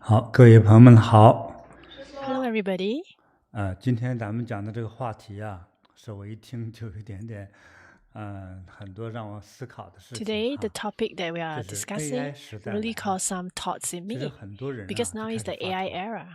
好，各位朋友们好。Hello, everybody. 今天咱们讲的这个话题啊，是我一听就有点点，很多让我思考的事情。 Today, the topic that we are 这是 discussing AI 时代 really 了 caused some thoughts in 其实 me 很多人 because 就 now 开 is 始 the 发 AI 愁 era.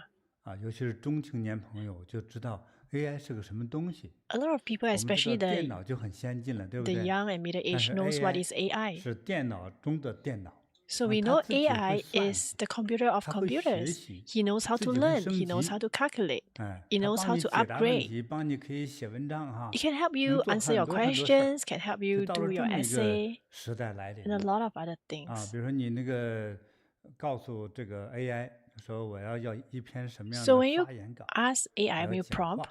尤其是中青年朋友就知道 AI 是个什么东西。 A lot of people, 我们知 especially 道电脑就很先进了，对不 the 对？ young and middle 但 age, 是 knows what AI is AI. 是电脑中的电脑， So we 它 know 自己会 AI 算 is the computer of 它会学 computers. 习， He knows how 自 to 己会 learn. 升 He knows 级， how to calculate. He 它 knows 帮 how 你 to 解答问 upgrade. 题，帮你可以写文章哈， It can help 能 you 做 answer your 很多很多事儿， questions, can help 就 you 到 do 了 your 这么一个 essay, 时代来临 and a 了 lot of other 啊。 things. 比如说你那个告诉这个 AI 说我要一篇什么样 So 的 when you 发言稿， ask 我 AI, 要 when you 讲 prompt, 话，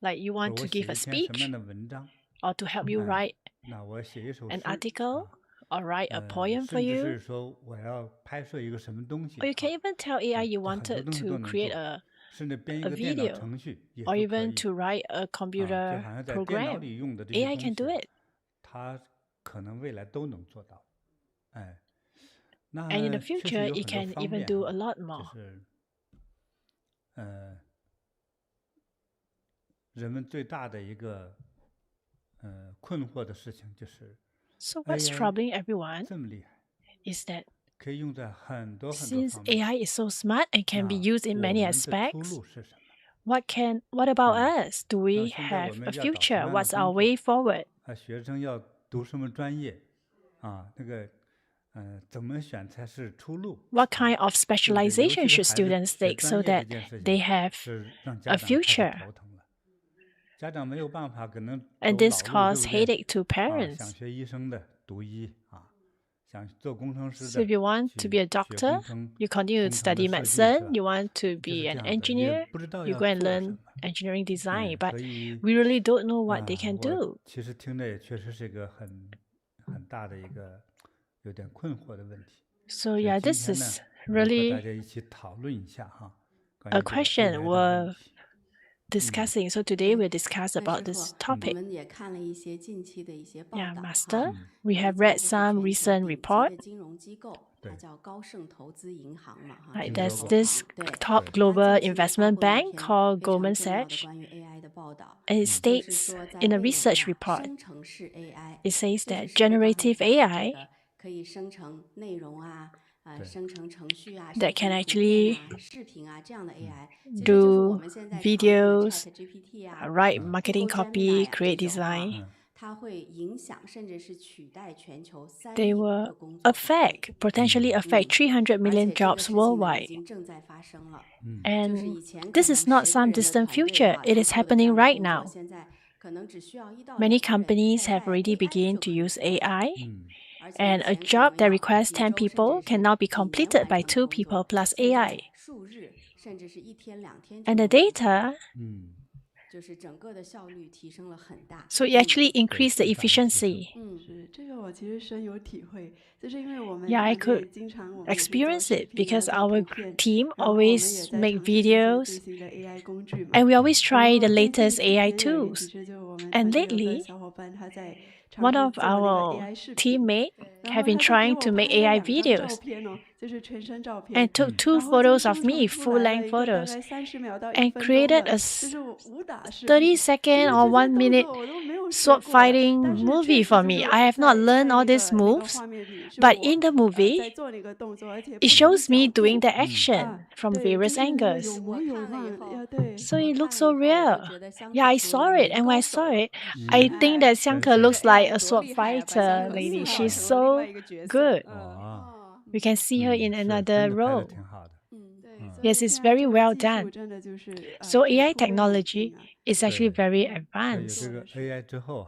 like you 或者 want 我 to give 写 a 一篇什么样 speech 的文章， or to help you write 那我写一首 an 诗 article or write a poem for 甚至 you, 是说我要拍摄一个什么东西 or you can even tell AI you 很多 wanted 东西都 to 能 create 做，甚至编一 a 个电脑 video 程序也 or 都可 even 以 to write a 就 computer 好像在电脑 program. 里用的这些 AI 东 can do 西， it. 它可能未来都能做到。 And in the 那确实 future, 有 it 很多 can 方 even 面 do a 就 lot more. 是人们最大的一个困惑的事情就是 So what's AI troubling everyone 这么厉害， is that 可以用在很多很多 since 方面， AI is so smart and can be 那 used in 我 many 们的出 aspects, 路是什么？ what about us? Do 那 we 现在我 have 们 a 要找什么 future? 样的 What's our 工 way 作？ forward? 学生要读什么专业？那个怎么选才是出路？ What kind of 对不对？尤 specialization 其是 should 孩子 students 选 take 专 so 业这 that 件事 they 情 have 是让 a 家长开始 future? 头疼了。家长没有办法，可能 And 走 this 老路，对 causes 不对？ headache to 想 parents. 学医生的读医想做工程师 So if 的 you want to be 去 a 学 doctor, 工程 you continue 工 to 程的 study 设计，是 medicine. 吧？ You want to 就 be 是这 an 样的，也 engineer, 不知道 you 要 go and 做 learn 什么。 engineering design. But 所以 we really don't know what they can 我 do. 其实听着也确实是一个很大的一个有点困惑的问题。 So 所以 yeah, 今 this 天呢， is 我们和大 really 家一起讨论一下关 a 于这个 question AI 的问 we're 题。 discussing. So today we'll discuss 那 about 师 this 傅，我 topic. 们也看了一些近期的一些报 Yeah, 道 Master, 哈， we 有一 have 家 read 就是 some 全球 recent 顶级 report. 的金融机构，它 对 叫高盛投资银行嘛哈， Right, 这个 there's 投 this 行，对， top 对 global 它近期呢发 investment 布了一 bank 篇 called 非常 Goldman 重要的 Sachs, 关于 AI 的报道， and it 就是 states 说在 in a 未来 research 呀， report, 生成式 AI， it says 就 that 是师傅刚才 generative 讲的这 AI 个可以生成内容啊，对生成程序啊， that 生 can 成图片 actually 啊、视频啊这样的 AI， 其实就是 do 我们现在常用的 videos, ChatGPT 啊、 write marketing Google copy, Gemini 啊 create 这种啊， design. 它会影响甚至是取代全球3 They 亿 will 个工作岗位， potentially affect 300而 million 且这个 jobs 事情呢已 worldwide. 经正在发生了， 就是 And 以前可 this 能 is not 10 some 个人的 distant 团队 future. 哈， It 他 is 做的这 happening 样的 right 工作， now. 现在可能只需要1到 Many 2个人， companies 现 have 在 already AI begun 就 to 可以 use 做到。 AI, 而且 and 以 a 前可 job 能 that 要 requires 几 10周甚 people 至 can 是 now be 几年 completed 完 by 成的 2 工 people 作， plus 现 AI. 在数日甚至是1天2天就 And the 能完成， data, 就是整个的效率提升了很大。 so it actually increased the 对，非常的提升。 efficiency. 是这个我其实深有体会，就是因为我们 Yeah, I 团队 could 经常我们也是做 experience 视 it 频啊 because 做 our 图片， team 然后我们也 always 在 make 尝试这些 videos 最新的 AI 工具嘛。 and we always 然 try 后 the 最近 latest 几 AI 天有一个，其 tools. 实就我们 And 团队有个 lately, 小伙伴他在尝 one 试 of 做那个 our AI 视频， teammates 然 have 后 been 他就给 trying 我 to make 拍了 AI 2张照 videos 片哦，就是全身照 and 片， took 2然后就 photos of 生 me, 成出来了 full-length 一个大 photos, 概30秒到1 and 分钟 created 的， a 就是武打视 30频。 其 second 实 or 这些 1 动 minute 作我都没有学 sword 过的， fighting 但是确 movie 实 for 就 me. 是 I have not 在 learned all 那 these 个 moves, 画面里是 but 我 in the movie, 在做那个动作，而且 it 不同的 shows me 角 doing 度 the action from 对，就 various 是那个 angles. 有模我有样，看了以后， 对。 So 我 it 看 looks 了 so 以后我 real. 就觉得香 Yeah, 可 I 属 saw 于 it, and when 高 I 手 saw 了。 it, I think that 真 Xiangke 是 looks 这 like AI a 多 sword 厉害呀，把 fighter 香可 lady. 塑造 She's 成了另外 so 一个角色。 good. 哇， We can see her in 是 another 真的拍得 role. 挺好的。 对， Yes, 所以 it's 现在 very 这个 well 技术 done. 真的就是这 So 个 AI 突飞猛进 technology 啊。 is actually 对， very 所以 advanced. 这个 AI 之后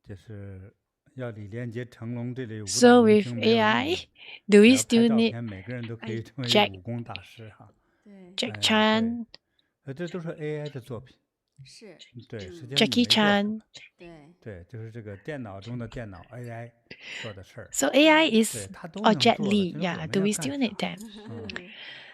就是要李连杰、成龙这类武打 So 明 with 星没有用 AI, 了， do 只 we 要拍 still 照 need 片，每个人都可以成为 Jack 武功大师对， Jack 对， Chan, 这都是 AI 的作品。是，对，实际上你 Jackie 没做什么。 Chan? 对， 对，就是这个电脑中的电脑 AI 做的事儿， So AI 对， is 它都 or 能 Jet 做了， Li, 就是我 yeah. 们 Do 要 we 干 still 啥？ need them?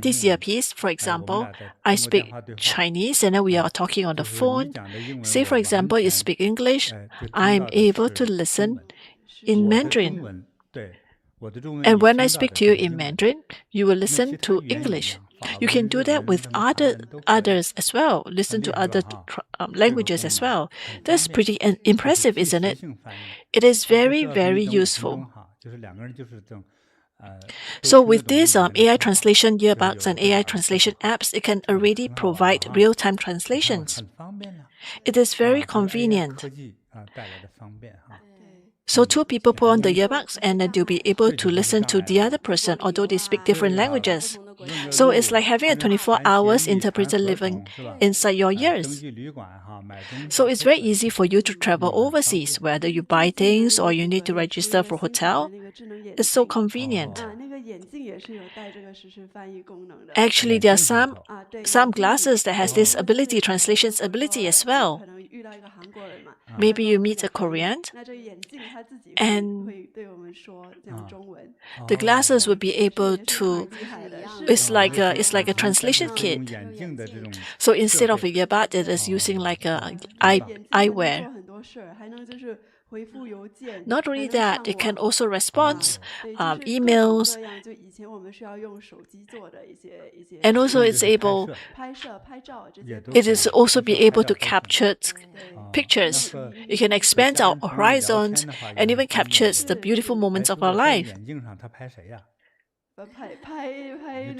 have this earpiece, for example, I speak Chinese and then we are talking on the phone. Say, for example, you speak English, I'm able to listen in Mandarin. And when I speak to you in Mandarin, you will listen to English. You can do that with others as well. Listen to other languages as well. That's pretty impressive, isn't it? It is very, very useful. So with these AI translation earbuds and AI translation apps, it can already provide real-time translations. It is very convenient. So two people put on the earbuds and then they'll be able to listen to the other person, although they speak different languages. So it's like having a 24 hours interpreter living inside your ears. So it's very easy for you to travel overseas, whether you buy things or you need to register for hotel. It's so convenient. Actually, there are some glasses that has this ability, translations ability as well. Maybe you meet a Korean and the glasses will be able to, it's like a translation kit. So instead of a earbud, it is using like a eyewear. Not only that, it can also respond emails, and also it is also be able to capture pictures. You can expand our horizons and even captures the beautiful moments of our life.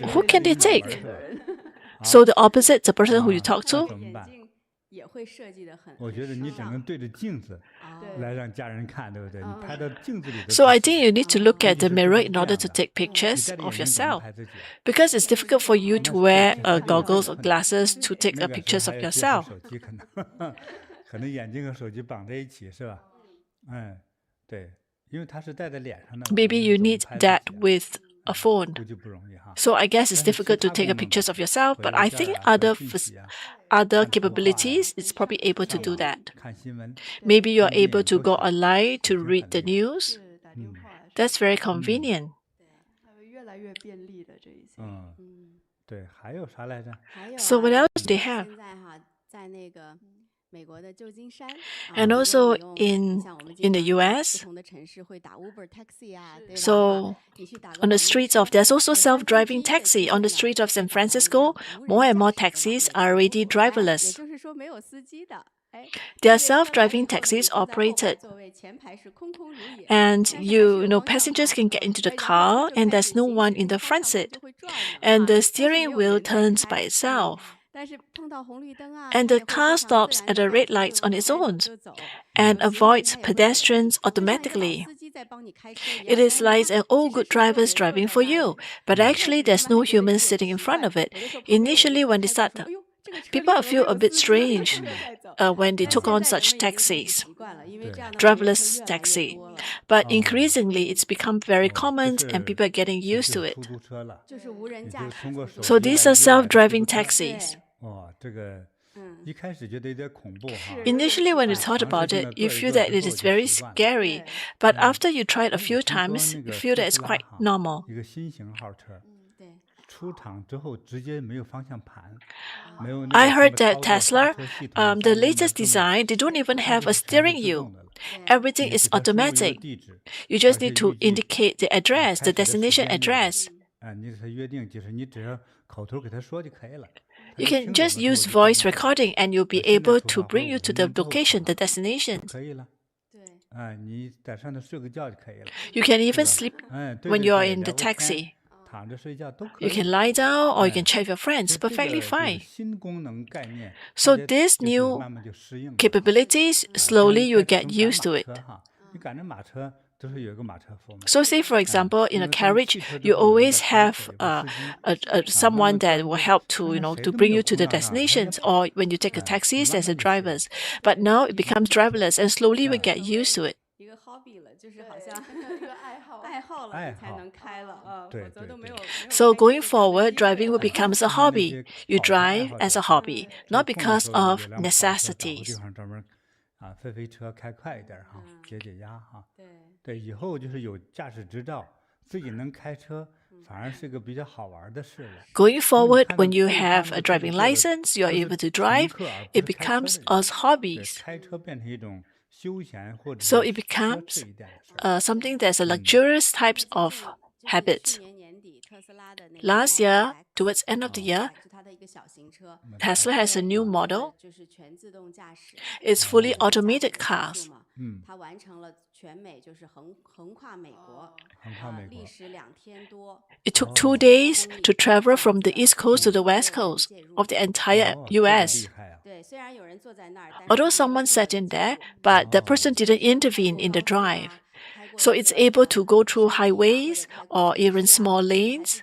Who can they take? So the opposite, the person who you talk to? So I think you need to look at the mirror in order to take pictures of yourself, because it's difficult for you to wear goggles or glasses to take pictures of yourself. Maybe you need that with a phone. So I guess it's difficult to take pictures of yourself, but I think other capabilities, it's probably able to do that. Maybe you're able to go online to read the news. That's very convenient. So what else do they have? And also in the US, so on the streets of, there's also self-driving taxi. On the street of San Francisco, more and more taxis are already driverless. There are self-driving taxis operated. And passengers can get into the car and there's no one in the front seat. And the steering wheel turns by itself. And the car stops at the red lights on its own and avoids pedestrians automatically. It is like an all good drivers driving for you, but actually there's no humans sitting in front of it. Initially, when they start, people feel a bit strange when they took on such taxis, driverless taxi. But increasingly, it's become very common and people are getting used to it. So these are self-driving taxis. Initially, when you thought about it, you feel that it is very scary. But after you try it a few times, you feel that it's quite normal. I heard that Tesla, the latest design, they don't even have a steering wheel. Everything is automatic. You just need to indicate the address, the destination address. You can just use voice recording and you'll be able to bring you to the location, the destination. You can even sleep when you're in the taxi. You can lie down or you can chat with your friends, perfectly fine. So these new capabilities, slowly you get used to it. So say, for example, in a carriage, you always have someone that will help to bring you to the destinations. Or when you take a taxi, there's a drivers. But now it becomes driverless and slowly we get used to it. So going forward, driving will become a hobby. You drive as a hobby, not because of necessities. Going forward, when you have a driving license, you are able to drive, it becomes us hobbies. So it becomes something that's a luxurious types of habits. Last year, towards the end of the year, Tesla has a new model. It's fully automated cars. It took 2 days to travel from the East Coast to the West Coast of the entire US. Although someone sat in there, but the person didn't intervene in the drive. So it's able to go through highways or even small lanes.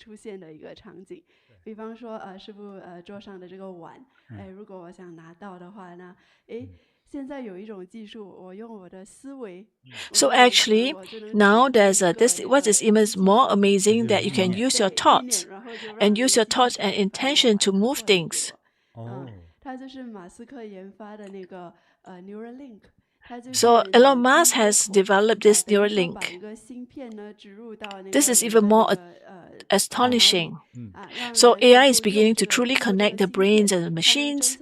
出现的一个场景。比方说师傅桌上的这个碗，如果我想拿到的话，那现在有一种技术，我用我的思维。So actually, now there's what is even more amazing that you can use your thoughts and use your thoughts and intention to move things. 它就是马斯克研发的那个Neuralink。So Elon Musk has developed this Neuralink. This is even more astonishing. So AI is beginning to truly connect the brains and the machines.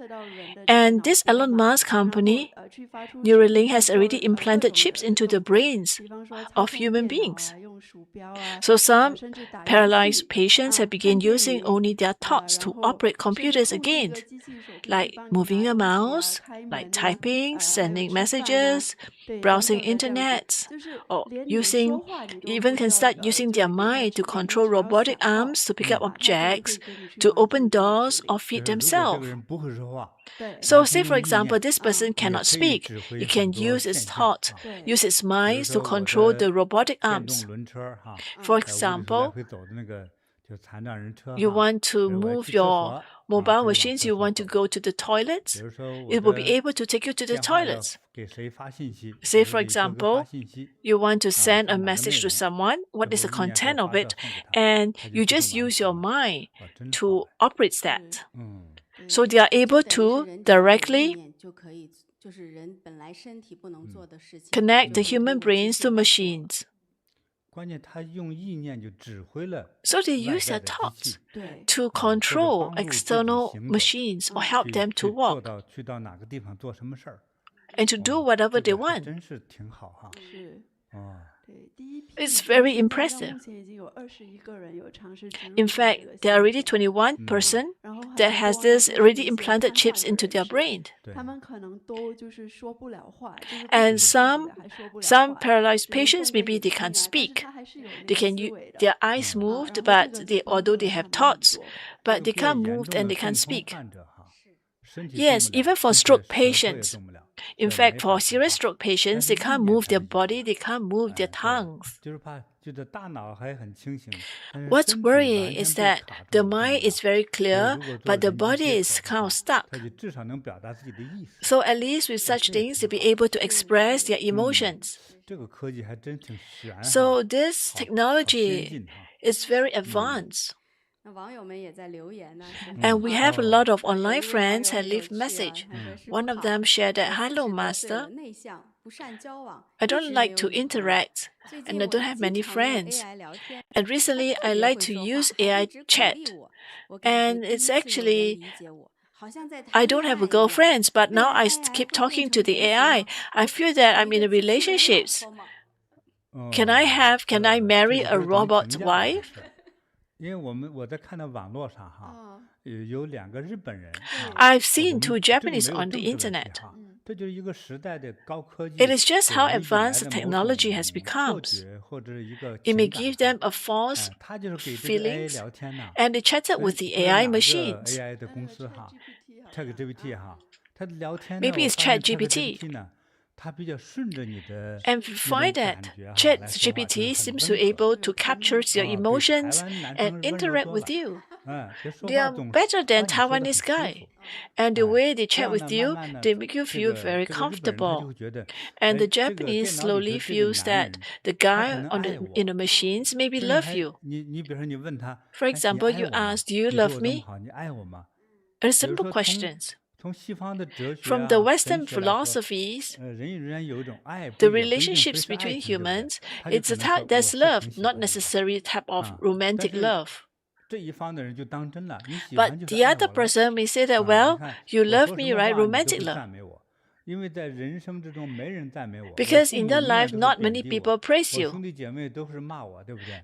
And this Elon Musk company, Neuralink, has already implanted chips into the brains of human beings. So some paralyzed patients have begun using only their thoughts to operate computers again, like moving a mouse, like typing, sending messages, browsing internet, or even can start using their mind to control robotic arms to pick up objects, to open doors or feed themselves. So say for example, this person cannot speak. He can use his thought, use his mind to control the robotic arms. For example, you want to move your mobile machines, you want to go to the toilets, it will be able to take you to the toilets. Say, for example, you want to send a message to someone, what is the content of it, and you just use your mind to operate that. So they are able to directly connect the human brains to machines. So they use their thoughts to control external machines or help them to walk and to do whatever they want. It's very impressive. In fact, there are already 21 persons that has this already implanted chips into their brain. And some paralyzed patients, maybe they can't speak. They can their eyes moved, but although they have thoughts, but they can't move and they can't speak. Yes, even for stroke patients. In fact, for serious stroke patients, they can't move their body, they can't move their tongues. What's worrying is that the mind is very clear, but the body is kind of stuck. So at least with such things, they'll be able to express their emotions. So this technology is very advanced. And we have a lot of online friends who leave message. One of them shared that, "Hello, Master. I don't like to interact and I don't have many friends. And recently I like to use AI chat. And it's actually, I don't have a girlfriend, but now I keep talking to the AI. I feel that I'm in a relationship. Can I marry a robot wife?" I've seen two Japanese on the internet. It is just how advanced the technology has become. It may give them a false feelings, and they chatted with the AI machines. Maybe it's ChatGPT. And we find that ChatGPT seems to be able to capture your emotions and interact with you. They are better than Taiwanese guy. And the way they chat with you, they make you feel very comfortable. And the Japanese slowly feels that the guy in the machines maybe love you. For example, you ask, "Do you love me?" A simple questions. From the Western philosophies, the relationships between humans, it's a type that's love, not necessarily type of romantic love. But the other person may say that, "Well, you love me, right? Romantic love." Because in their life, not many people praise you.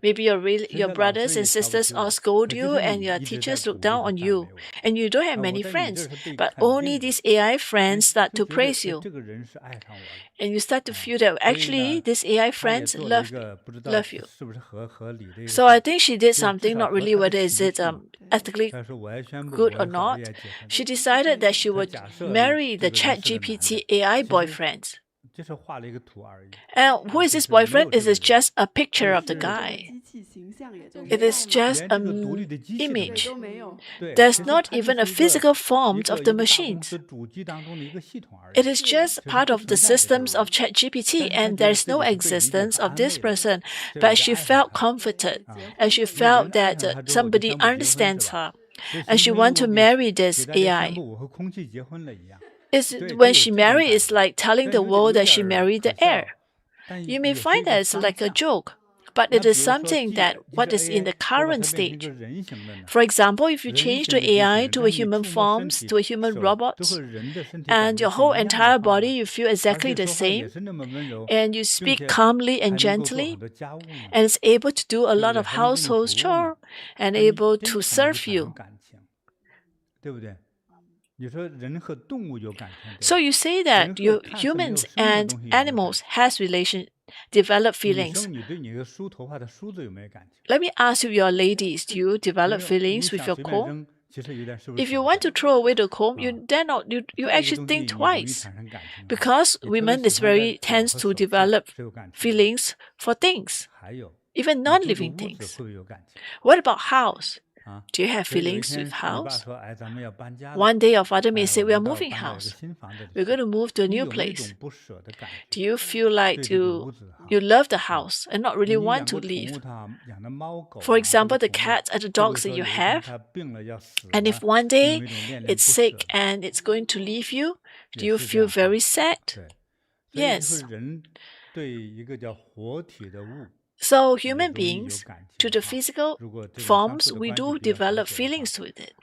Maybe your brothers and sisters all scold you and your teachers look down on you. And you don't have many friends. But only these AI friends start to praise you. And you start to feel that actually these AI friends love you. So I think she did something, not really whether is it ethically good or not. She decided that she would marry the ChatGPT AI boyfriend. And who is this boyfriend? It is just a picture of the guy. It is just an image. There's not even a physical form of the machines. It is just part of the systems of ChatGPT, and there's no existence of this person. But she felt comforted, and she felt that somebody understands her, and she wants to marry this AI. when she married, it's like telling the world that she married the heir. You may find that it's like a joke, but it is something that what is in the current stage. For example, if you change the AI to a human forms, to a human robot, and your whole entire body, you feel exactly the same, and you speak calmly and gently, and it's able to do a lot of household chore and able to serve you. So you say that humans and animals has develop feelings. Let me ask you, your ladies, do you develop feelings with your comb? If you want to throw away the comb, you actually think twice, because women tends to develop feelings for things, even non-living things. What about house? Do you have feelings with house? One day your father may say, we are moving house. We're going to move to a new place. Do you feel like you love the house and not really want to leave? For example, the cats and the dogs that you have, and if one day it's sick and it's going to leave you, do you feel very sad? Yes. So human beings, to the physical forms, we do develop feelings with it.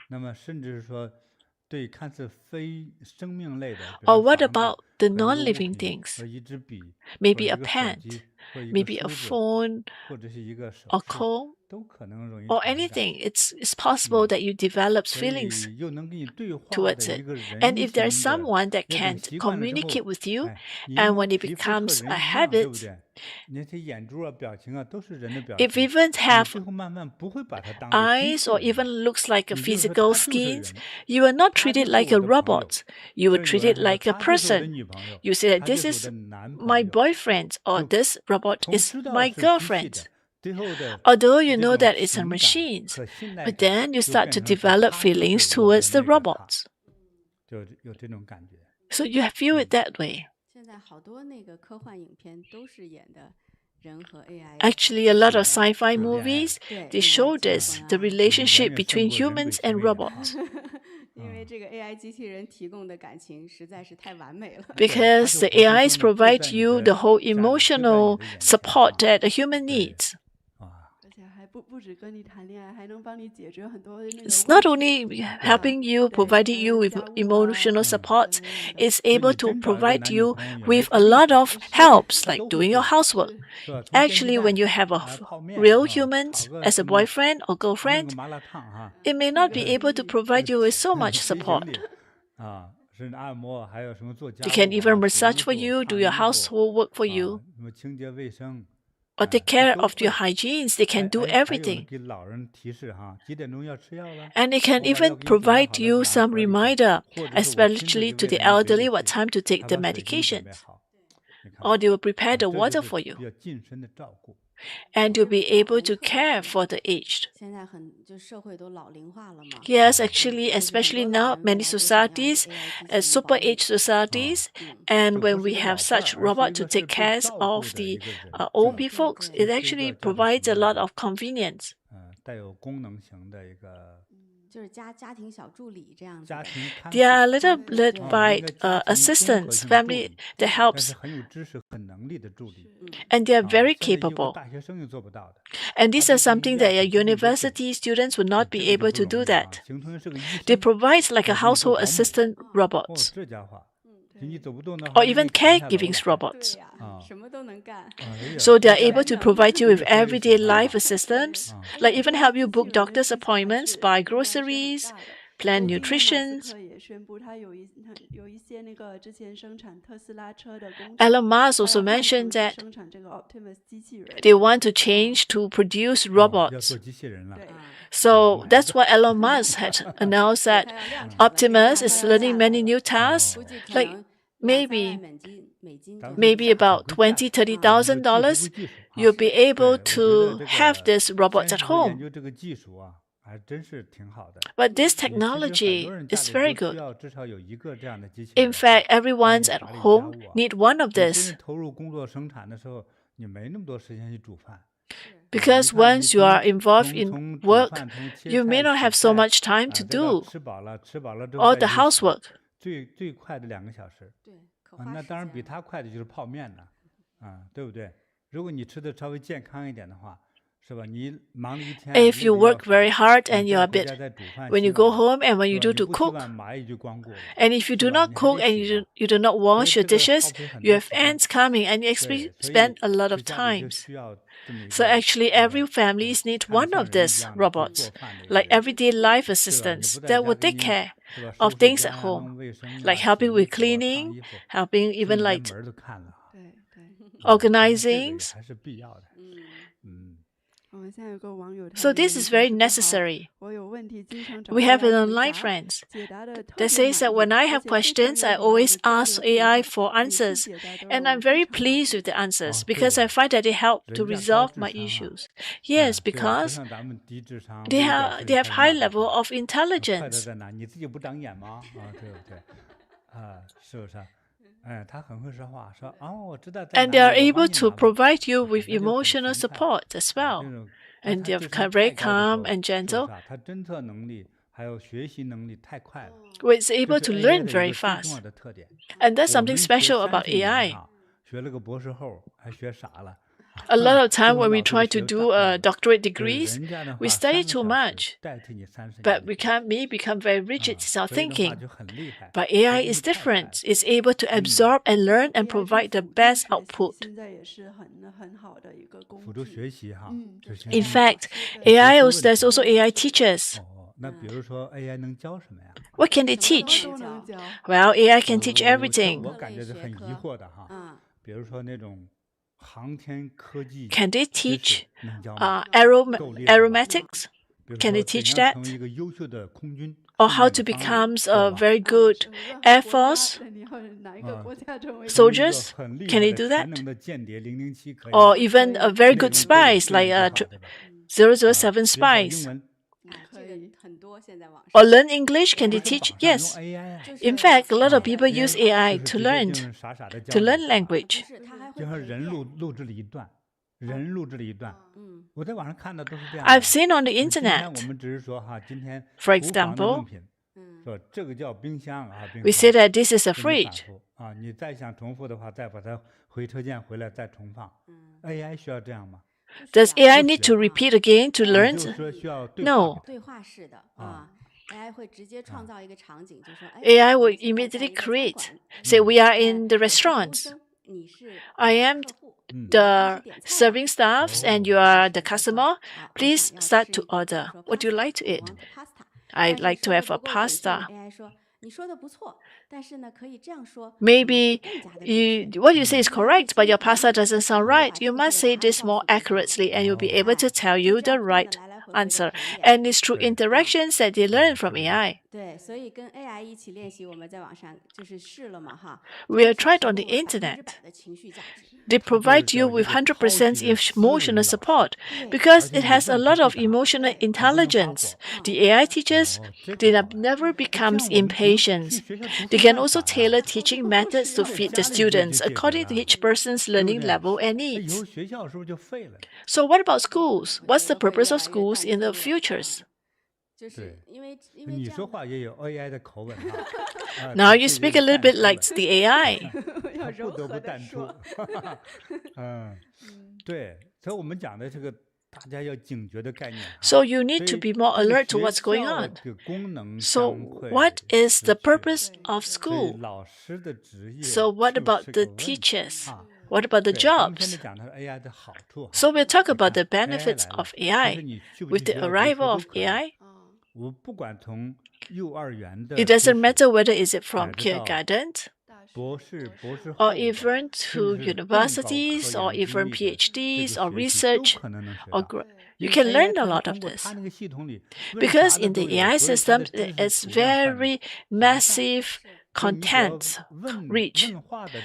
Or what about the non-living things? Maybe a pet, maybe a phone, or comb, or anything. It's possible that you develop feelings towards it. And if there's someone that can communicate with you, and when it becomes a habit, if we even have eyes or even looks like a physical skin, you will not treat it like a robot. You will treat it like a person. You say that this is my boyfriend, or this robot is my girlfriend. Although you know that it's a machine, but then you start to develop feelings towards the robots. So you feel it that way. Actually, a lot of sci-fi movies, they show this, the relationship between humans and robots. Because the AIs provide you the whole emotional support that a human needs. It's not only helping you, providing you with emotional support, it's able to provide you with a lot of helps, like doing your housework. Actually, when you have a real human as a boyfriend or girlfriend, it may not be able to provide you with so much support. They can even massage for you, do your household work for you, or take care of your hygiene. They can do everything. And they can even provide you some reminder, especially to the elderly, what time to take the medications. Or they will prepare the water for you. And you'll be able to care for the aged. Yes, actually, especially now, many societies, super aged societies, and when we have such robots to take care of the old folks, it actually provides a lot of convenience. They are a little led by assistants, family that helps, and they are very capable. And these are something that your university students would not be able to do that. They provide like a household assistant robots, or even caregiving robots. So they are able to provide you with everyday life assistance, like even help you book doctor's appointments, buy groceries, plan nutrition. Elon Musk also mentioned that they want to change to produce robots. So that's why Elon Musk had announced that Optimus is learning many new tasks, like maybe about $20,000-$30,000, you'll be able to have this robot at home. But this technology is very good. In fact, everyone's at home need one of this. Because once you are involved in work, you may not have so much time to do all the housework. 最快的2个小时。对，可花时间。那当然比它快的就是泡面了，对不对？如果你吃的稍微健康一点的话，是吧？你忙了一天。If you work very hard and you're a bit, when you go home and when you do to cook, and if you do not cook and you do not wash your dishes, you have ants coming and you spend a lot of time. So actually, every family needs one of these robots, like everyday life assistants that will take care of things at home, like helping with cleaning, helping even like organizing. So this is very necessary. We have an online friends that says that when I have questions, I always ask AI for answers, and I'm very pleased with the answers because I find that they help to resolve my issues. Yes, because they have high level of intelligence. And they are able to provide you with emotional support as well. And they are very calm and gentle. It's able to learn very fast. And that's something special about AI. A lot of time when we try to do doctorate degrees, we study too much, but we may become very rigid in our thinking. But AI is different. It's able to absorb and learn and provide the best output. In fact, there's also AI teachers. What can they teach? Well, AI can teach everything. Can they teach aromatics? Can they teach that? Or how to become a very good Air Force soldiers? Can they do that? Or even a very good spies like 007 spies? Or learn English? Can they teach? Yes. In fact, a lot of people use AI to learn language. I've seen on the internet, for example, we say that this is a fridge. Does AI need to repeat again to learn? No. AI will immediately create. Say we are in the restaurants. I am the serving staffs and you are the customer. Please start to order. What do you like to eat? I'd like to have a pasta. Maybe what you say is correct, but your pasta doesn't sound right. You must say this more accurately and you'll be able to tell you the right answer. And it's through interactions that they learn from AI. We have tried on the internet. They provide you with 100% emotional support because it has a lot of emotional intelligence. The AI teachers, they never become impatient. They can also tailor teaching methods to fit the students according to each person's learning level and needs. So what about schools? What's the purpose of schools in the futures? Now you speak a little bit like the AI. So you need to be more alert to what's going on. So what is the purpose of school? So what about the teachers? What about the jobs? So we'll talk about the benefits of AI. With the arrival of AI, it doesn't matter whether is it from kindergarten or even to universities or even PhDs or research or you can learn a lot of this. Because in the AI system, it's very massive content rich.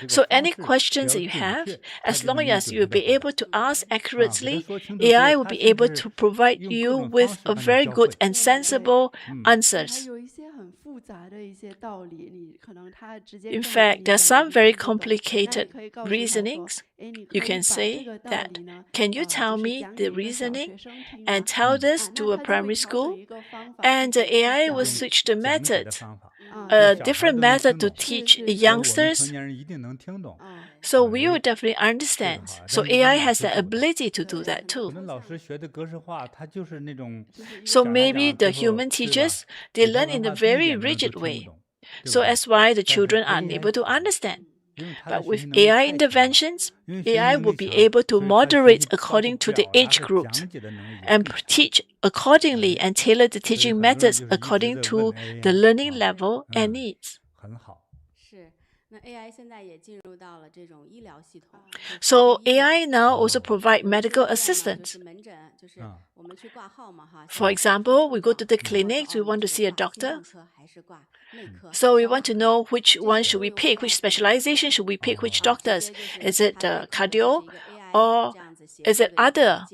So any questions that you have, as long as you will be able to ask accurately, AI will be able to provide you with a very good and sensible answers. In fact, there are some very complicated reasonings. You can say that, can you tell me the reasoning and tell this to a primary school? And the AI will switch the method, a different method to teach the youngsters. So we will definitely understand. So AI has the ability to do that too. So maybe the human teachers, they learn in a very rigid way. So that's why the children are unable to understand. But with AI interventions, AI will be able to moderate according to the age groups and teach accordingly and tailor the teaching methods according to the learning level and needs. So AI now also provide medical assistance. For example, we go to the clinic, we want to see a doctor. So we want to know which one should we pick, which specialization should we pick, which doctors. Is it cardio or is it other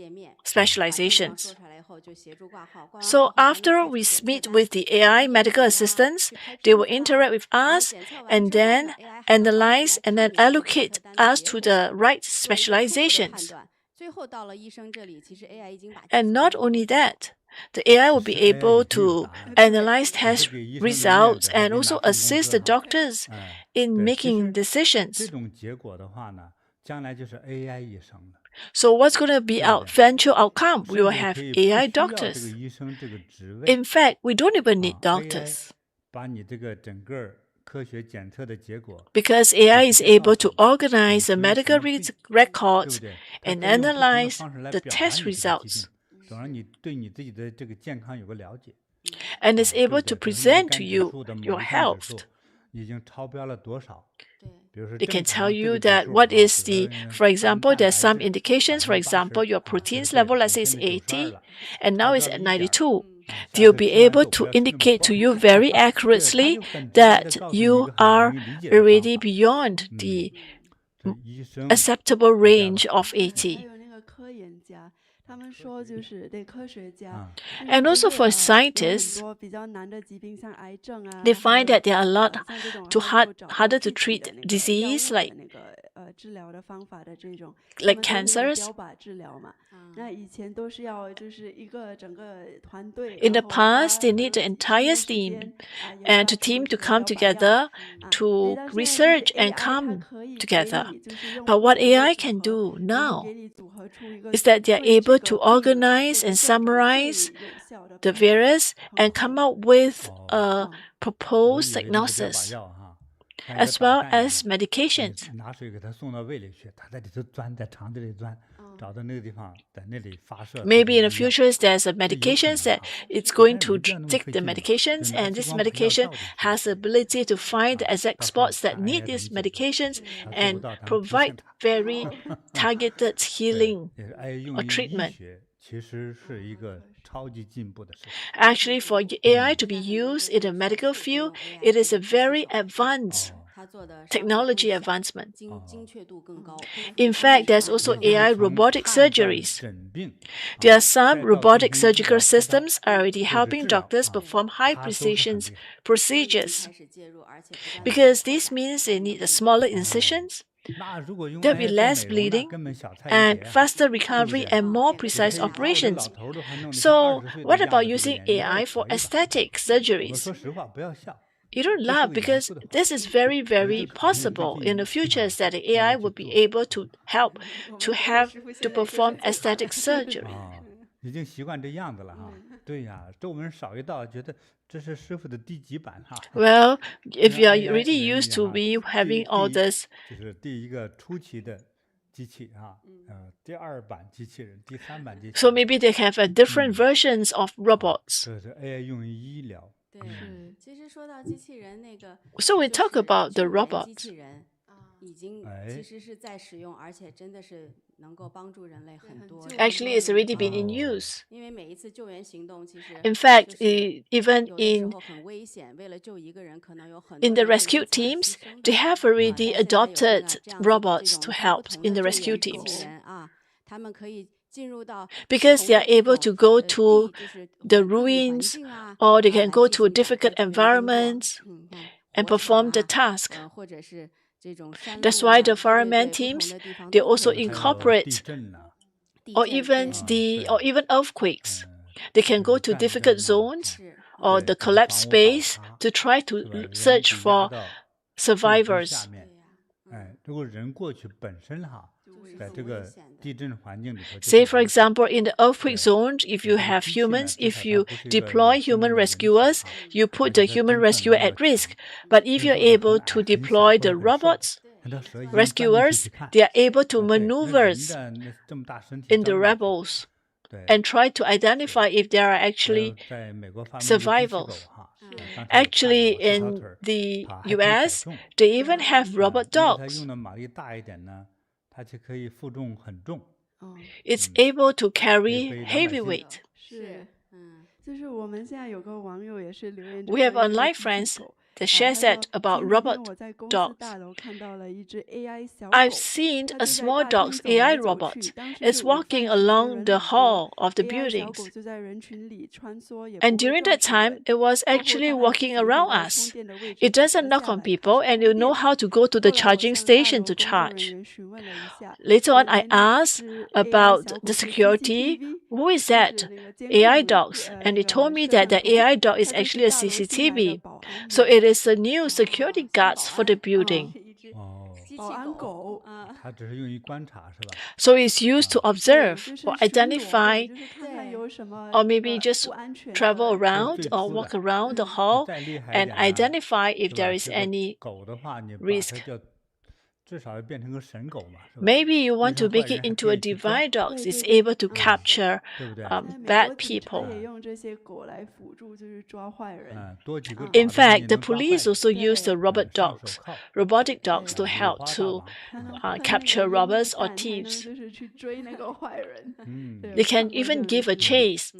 specializations? So after we meet with the AI medical assistants, they will interact with us and then analyze and then allocate us to the right specializations. And not only that, the AI will be able to analyze test results and also assist the doctors in making decisions. So what's going to be our eventual outcome? We will have AI doctors. In fact, we don't even need doctors. Because AI is able to organize the medical records and analyze the test results. And is able to present to you your health. It can tell you that what is the, for example, there's some indications, for example, your protein's level, let's say is 80, and now it's at 92. They'll be able to indicate to you very accurately that you are already beyond the acceptable range of 80. And also for scientists, they find that there are a lot harder to treat disease like cancers. In the past, they need the entire team and the team to come together to research and come together. But what AI can do now is that they are able to organize and summarize the various and come up with a proposed diagnosis, as well as medications. Maybe in the future there's a medication that it's going to take the medications, and this medication has the ability to find the exact spots that need these medications and provide very targeted healing or treatment. Actually, for AI to be used in the medical field, it is a very advanced technology advancement. In fact, there's also AI robotic surgeries. There are some robotic surgical systems already helping doctors perform high precision procedures. Because this means they need smaller incisions, there'll be less bleeding and faster recovery and more precise operations. So what about using AI for aesthetic surgeries? You don't laugh, because this is very, very possible in the future, that the AI will be able to help to perform aesthetic surgery. Well, if you are really used to me having all this, so maybe they have different versions of robots. So we talk about the robots. Actually, it's already been in use. In fact, even in the rescue teams, they have already adopted robots to help in the rescue teams. because they are able to go to the ruins, or they can go to difficult environments and perform the task. That's why the fireman teams, they also incorporate or even earthquakes. They can go to difficult zones or the collapsed space to try to search for survivors. Say, for example, in the earthquake zone, if you have humans, if you deploy human rescuers, you put the human rescuer at risk. But if you're able to deploy the robots, rescuers, they are able to maneuver in the rebels and try to identify if there are actually survivors. Actually, in the US, they even have robot dogs. It's able to carry heavy weight. We have online friends that shares that about robot dogs. I've seen a small dog's AI robot. It's walking along the hall of the buildings. And during that time, it was actually walking around us. It doesn't knock on people, and it know how to go to the charging station to charge. Later on, I asked about the security. Who is that? AI dogs. And they told me that the AI dog is actually a CCTV. So it is a new security guards for the building. So it's used to observe or identify, or maybe just travel around or walk around the hall and identify if there is any risk. Maybe you want to make it into a divine dog. It's able to capture bad people. In fact, the police also use the robotic dogs to help to capture robbers or thieves. They can even give a chase.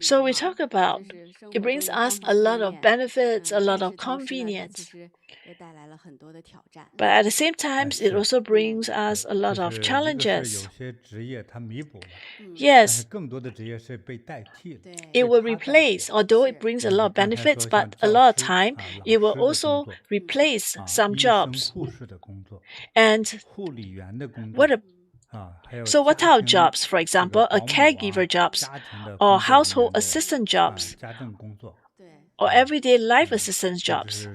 So we talk about it brings us a lot of benefits, a lot of convenience. But at the same time, it also brings us a lot of challenges. Yes, it will replace, although it brings a lot of benefits, but a lot of time, it will also replace some jobs. And so what are jobs? For example, a caregiver jobs or household assistant jobs or everyday life assistance jobs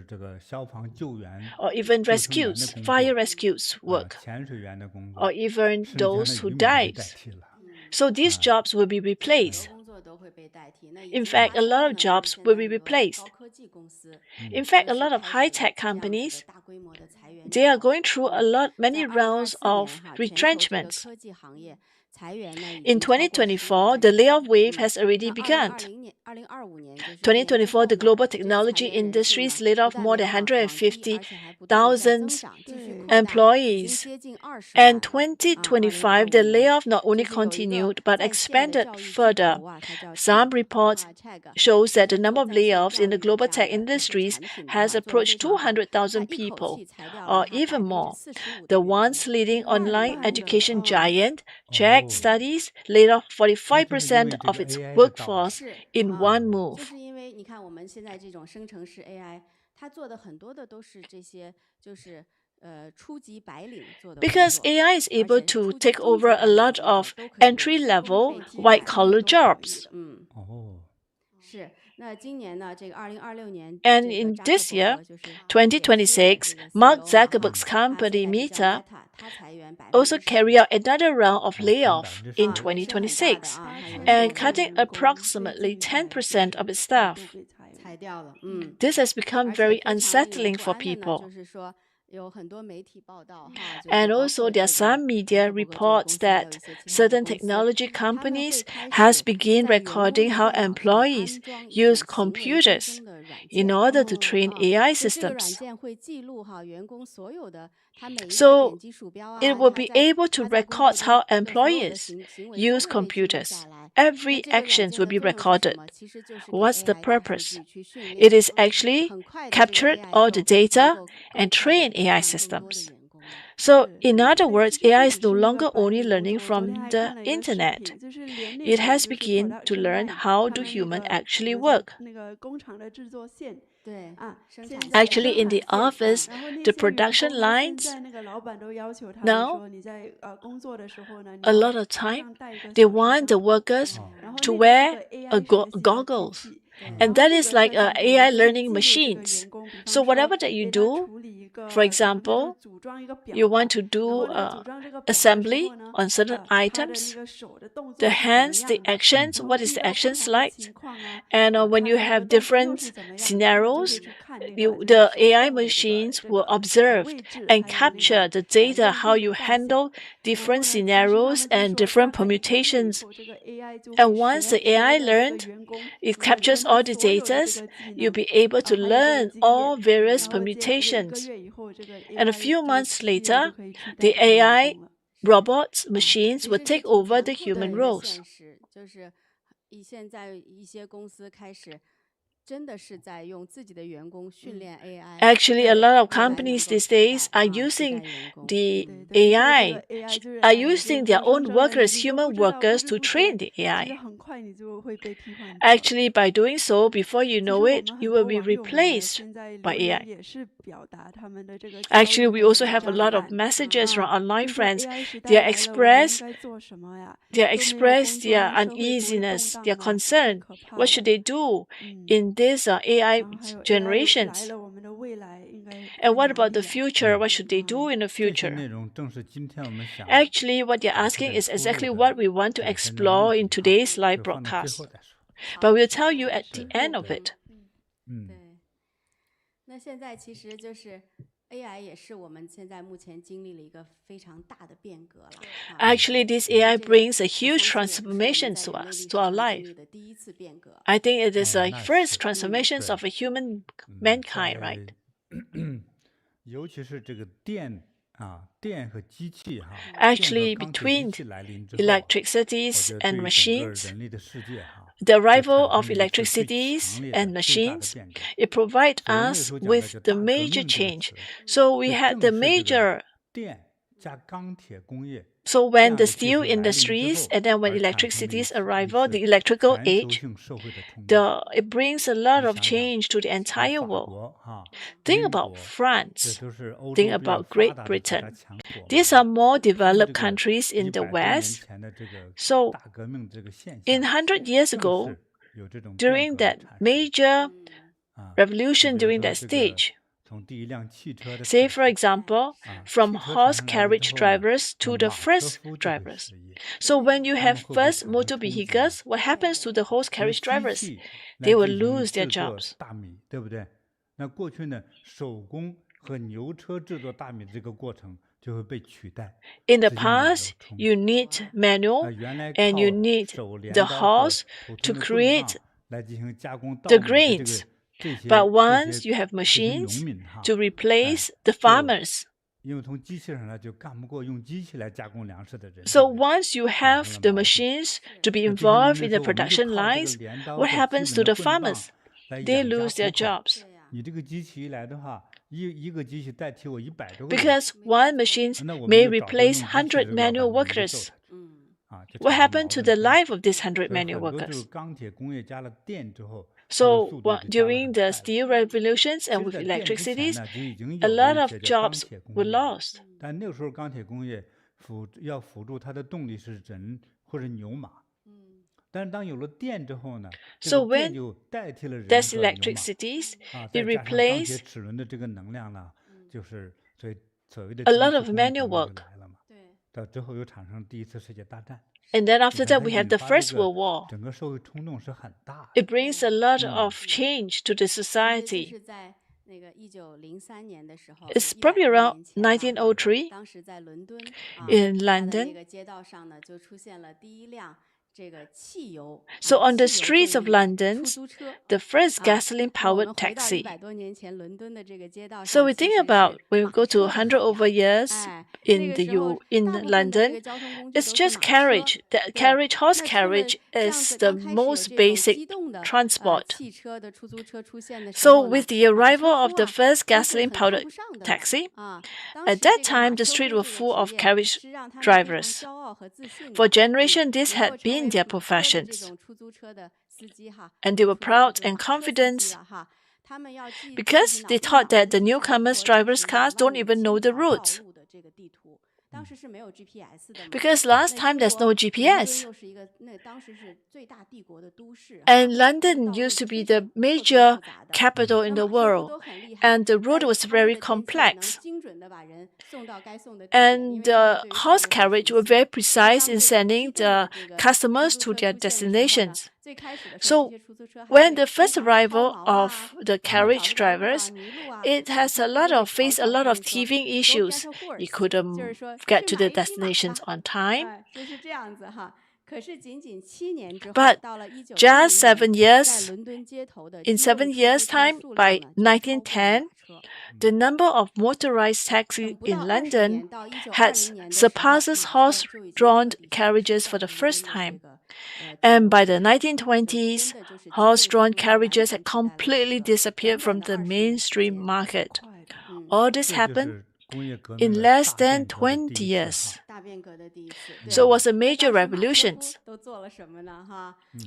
or even rescues, fire rescues work or even those who died. So these jobs will be replaced. In fact, a lot of jobs will be replaced. In fact, a lot of high-tech companies, they are going through many rounds of retrenchments. In 2024, the layoff wave has already begun. 2024, the global technology industries laid off more than 150,000 employees. And 2025, the layoff not only continued but expanded further. Some reports show that the number of layoffs in the global tech industries has approached 200,000 people, or even more. The once leading online education giant, Jack Studies, laid off 45% of its workforce in one move. Because AI is able to take over a lot of entry-level, white-collar jobs. And in this year, 2026, Mark Zuckerberg's company Meta also carried out another round of layoff in 2026 and cutting approximately 10% of its staff. This has become very unsettling for people. And also, there are some media reports that certain technology companies has begun recording how employees use computers in order to train AI systems. So, it will be able to record how employees use computers. Every action will be recorded. What's the purpose? It is actually captured all the data and train AI systems. So, in other words, AI is no longer only learning from the internet. It has begun to learn how do humans actually work. Actually, in the office, the production lines, now, a lot of time, they want the workers to wear goggles. And that is like AI learning machines. So whatever that you do, for example, you want to do assembly on certain items, the hands, the actions, what is the actions like? And when you have different scenarios, the AI machines will observe and capture the data, how you handle different scenarios and different permutations. And once the AI learned, it captures all the data, you'll be able to learn all various permutations. And a few months later, the AI robots, machines will take over the human roles. Actually, a lot of companies these days are using the AI, are using their own workers, human workers, to train the AI. Actually, by doing so, before you know it, you will be replaced by AI. Actually, we also have a lot of messages from online friends. They express their uneasiness, their concern. What should they do in this AI generations? And what about the future? What should they do in the future? Actually, what they're asking is exactly what we want to explore in today's live broadcast. But we'll tell you at the end of it. Actually, this AI brings a huge transformation to us, to our life. I think it is the first transformations of a human mankind, right? Actually, between electricities and machines, the arrival of electricities and machines, it provides us with the major change. So we had the major. So when the steel industries and then when electricity's arrival, the electrical age, it brings a lot of change to the entire world. Think about France. Think about Great Britain. These are more developed countries in the West. So in 100 years ago, during that major revolution during that stage, say, for example, from horse carriage drivers to the first drivers. So when you have first motor vehicles, what happens to the horse carriage drivers? They will lose their jobs. In the past, you need manual and you need the horse to create the grains. But once you have machines to replace the farmers, so once you have the machines to be involved in the production lines, what happens to the farmers? They lose their jobs. Because one machine may replace 100 manual workers. What happened to the life of these 100 manual workers? So during the steel revolutions and with electricities, a lot of jobs were lost. So when there's electricities, it replaced a lot of manual work. And then after that, we have the First World War. It brings a lot of change to the society. It's probably around 1903 in London. So on the streets of London, the first gasoline-powered taxi. So we think about when we go to 100 over years in London, it's just carriage. The horse carriage is the most basic transport. So with the arrival of the first gasoline-powered taxi, at that time the streets were full of carriage drivers. For generations, this had been their professions. And they were proud and confident because they thought that the newcomers' drivers' cars don't even know the routes. Because last time there's no GPS. And London used to be the major capital in the world, and the road was very complex. And the horse carriage were very precise in sending the customers to their destinations. So when the first arrival of the carriage drivers, it has faced a lot of teething issues. It couldn't get to the destinations on time. But just 7 years, in 7 years' time, by 1910, the number of motorized taxis in London surpasses horse-drawn carriages for the first time. And by the 1920s, horse-drawn carriages had completely disappeared from the mainstream market. All this happened in less than 20 years. So it was a major revolution.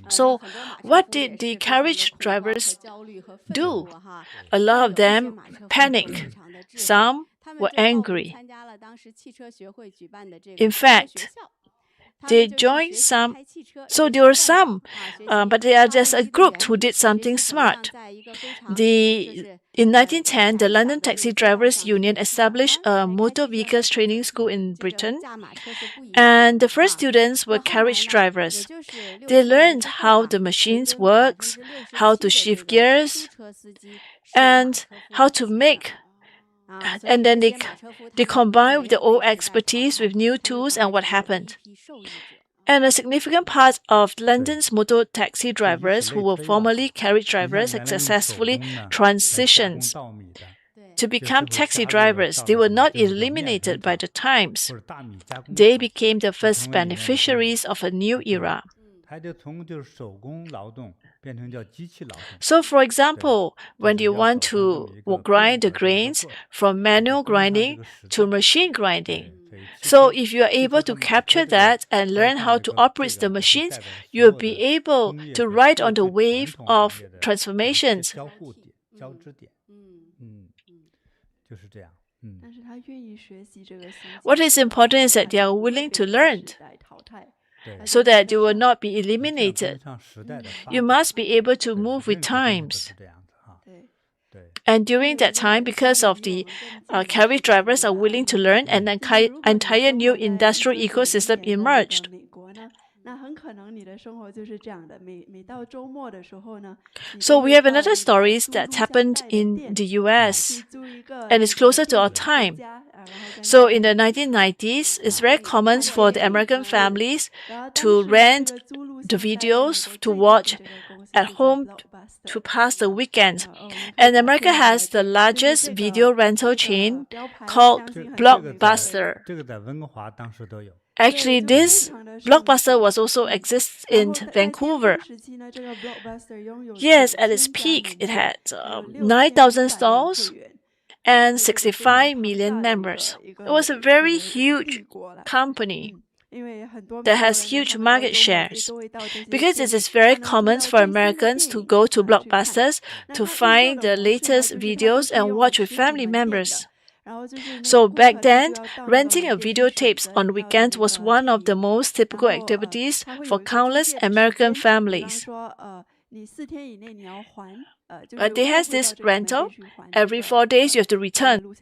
So what did the carriage drivers do? A lot of them panicked. Some were angry. In fact, they joined some. So there were some, but there's a group who did something smart. In 1910, the London Taxi Drivers Union established a motor vehicles training school in Britain, and the first students were carriage drivers. They learned how the machines works, how to shift gears, and how to make. And then they combined the old expertise with new tools, and what happened? And a significant part of London's motor taxi drivers who were formerly carriage drivers had successfully transitioned to become taxi drivers. They were not eliminated by the times. They became the first beneficiaries of a new era. So, for example, when you want to grind the grains from manual grinding to machine grinding, so if you are able to capture that and learn how to operate the machines, you will be able to ride on the wave of transformations. What is important is that they are willing to learn, so that they will not be eliminated. You must be able to move with times. And during that time, because of the carriage drivers are willing to learn, an entire new industrial ecosystem emerged. So we have another story that happened in the US, and it's closer to our time. So in the 1990s, it's very common for the American families to rent the videos to watch at home to pass the weekend. And America has the largest video rental chain called Blockbuster. Actually, this Blockbuster was also exists in Vancouver. Yes, at its peak, it had 9,000 stores and 65 million members. It was a very huge company that has huge market shares, because it is very common for Americans to go to Blockbusters to find the latest videos and watch with family members. So back then, renting a videotapes on weekends was one of the most typical activities for countless American families. But they has this rental. Every 4 days you have to return.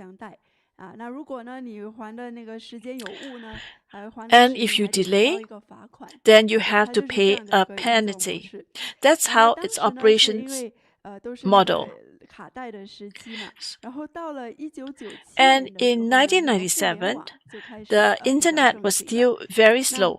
And if you delay, then you have to pay a penalty. That's how its operations model. And in 1997, the internet was still very slow.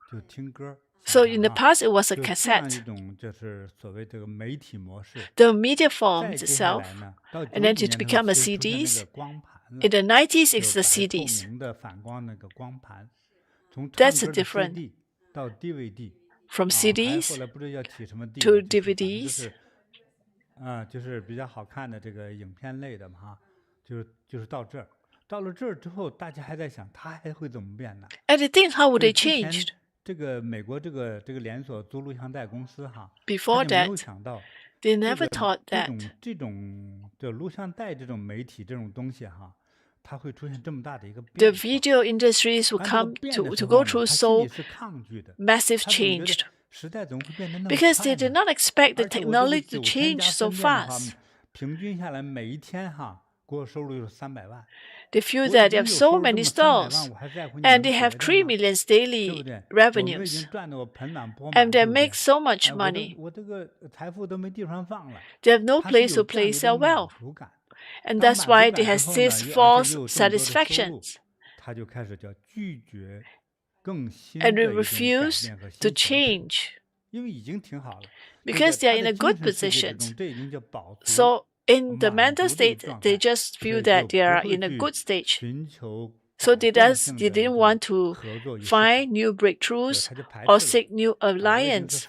就听歌。So in the past, it was a 就这样一 cassette. 种就是所谓这个媒体模式。 The media 再 forms 接下 itself, 来呢，到 and then 90 it 年的 become a 时候就出现那 CDs. 个光盘了， In the 90s, 就 it's the 白透 CDs. 明的反光那个光盘，从唱 That's 歌 the 的 difference. CD 到 DVD， From 还后 CDs 来不知道要起什么 D， to 了，就是反正就 DVDs. 是就是比较好看的这个影片类的嘛哈，就是到这儿。到了这儿之后，大家还在想，它还会怎么变呢？ And they think, how would 所以 they 之前 change? Before that, they never thought that the video industries would come to go through so massive change. Because they did not expect the technology to change so fast. They feel that they have so many stores and they have 3 million daily revenues and they make so much money. They have no place to place their wealth. And that's why they have this false satisfaction. And they refuse to change because they are in a good position. So in the mental state, they just feel that they are in a good stage. So they didn't want to find new breakthroughs or seek new alliance.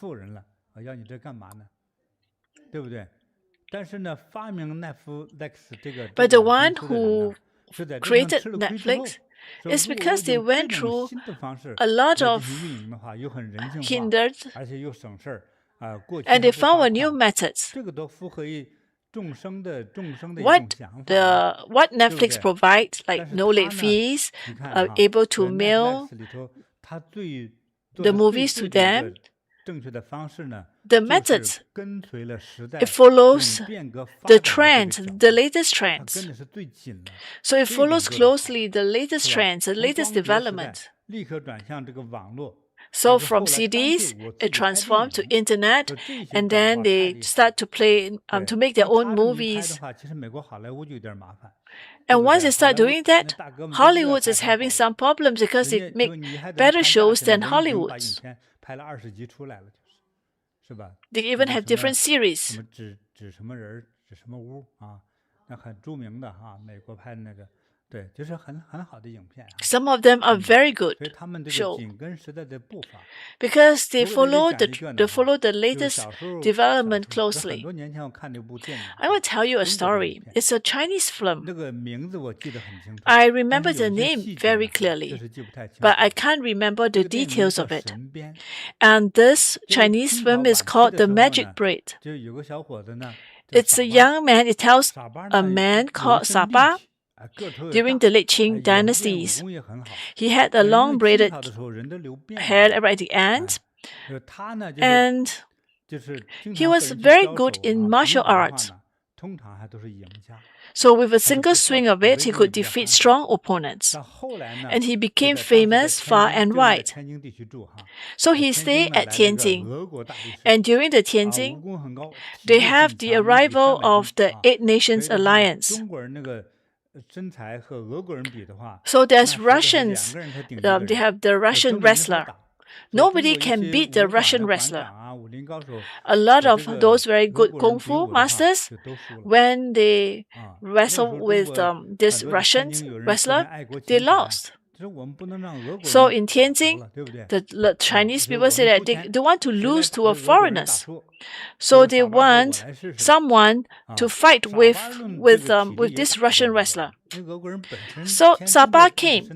But the one who created Netflix is because they went through a lot of hindered and they found a new method. What Netflix provides, like no late fees, able to mail the movies to them, the methods, it follows the trends, the latest trends. So it follows closely the latest trends, the latest development. So from CDs, it transformed to internet, and then they start to play to make their own movies. And once they start doing that, Hollywood is having some problems because it makes better shows than Hollywood's. They even have different series. Some of them are very good shows because they follow the latest development closely. I will tell you a story. It's a Chinese film. I remember the name very clearly, but I can't remember the details of it. And this Chinese film is called The Magic Braid. It's a young man. It tells a man called Sha Ba. During the late Qing dynasties, he had a long braided hair right at the end, and he was very good in martial arts. So with a single swing of it, he could defeat strong opponents. And he became famous far and wide. So he stayed at Tianjin. And during the Tianjin, they have the arrival of the 8 Nations Alliance. So there's Russians, they have the Russian wrestler. Nobody can beat the Russian wrestler. A lot of those very good Kung Fu masters, when they wrestle with this Russian wrestler, they lost. So in Tianjin, the Chinese people say that they don't want to lose to a foreigners. So they want someone to fight with this Russian wrestler. So Sha Ba came.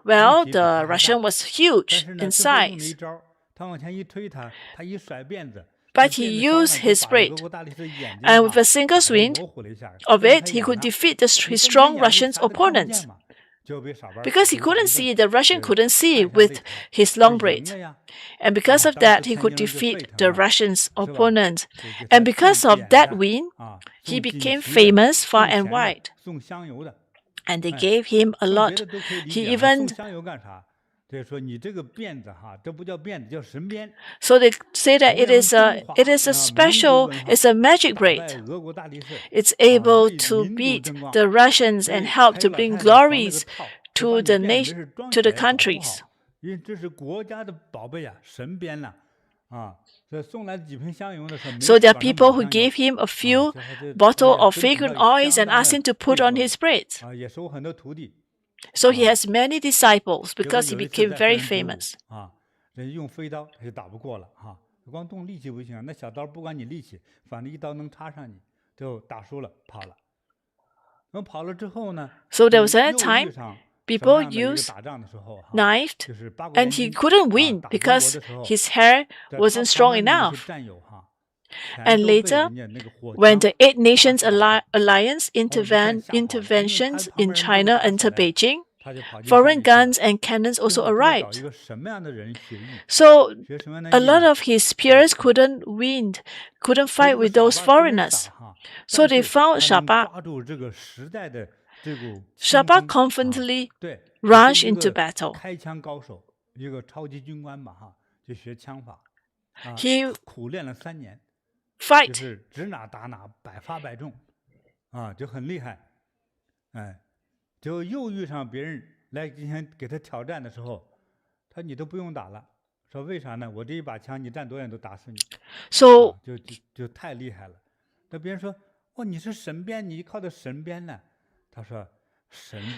Well, the Russian was huge in size. But he used his braid, and with a single swing of it, he could defeat his strong Russian opponents. Because he couldn't see, the Russian couldn't see with his long braid. And because of that, he could defeat the Russian's opponent. And because of that win, he became famous far and wide. And they gave him a lot. He even... So they say that it is a special, it's a magic braid. It's able to beat the Russians and help to bring glories to the nation, to the countries. So there are people who gave him a few bottles of fragrant oils and asked him to put on his braid. So he has many disciples because he became very famous. So there was a time people used knife, and he couldn't win because his hair wasn't strong enough. And later, when the Eight Nations Alliance interventions in China entered Beijing, foreign guns and cannons also arrived. So a lot of his peers couldn't win, couldn't fight with those foreigners. So they found Sha Ba. Sha Ba confidently rushed into battle. He fight.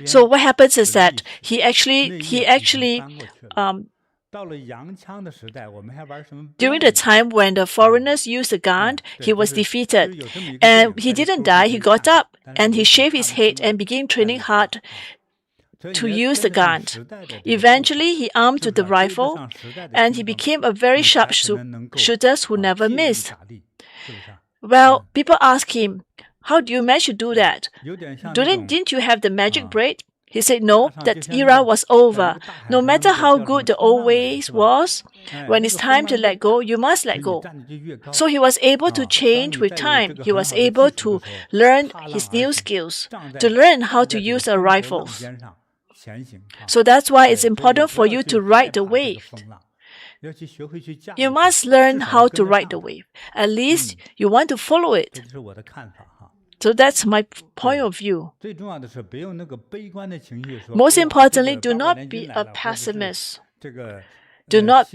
So what happens is that he actually during the time when the foreigners used the gun, he was defeated. And he didn't die, he got up and he shaved his head and began training hard to use the gun. Eventually, he armed with the rifle and he became a very sharp shooter who never missed. Well, people ask him, how do you manage to do that? Didn't you have the magic braid? He said, no, that era was over. No matter how good the old ways was, when it's time to let go, you must let go. So he was able to change with time. He was able to learn his new skills, to learn how to use a rifle. So that's why it's important for you to ride the wave. You must learn how to ride the wave. At least you want to follow it. So that's my point of view. Most importantly, do not be a pessimist. Do not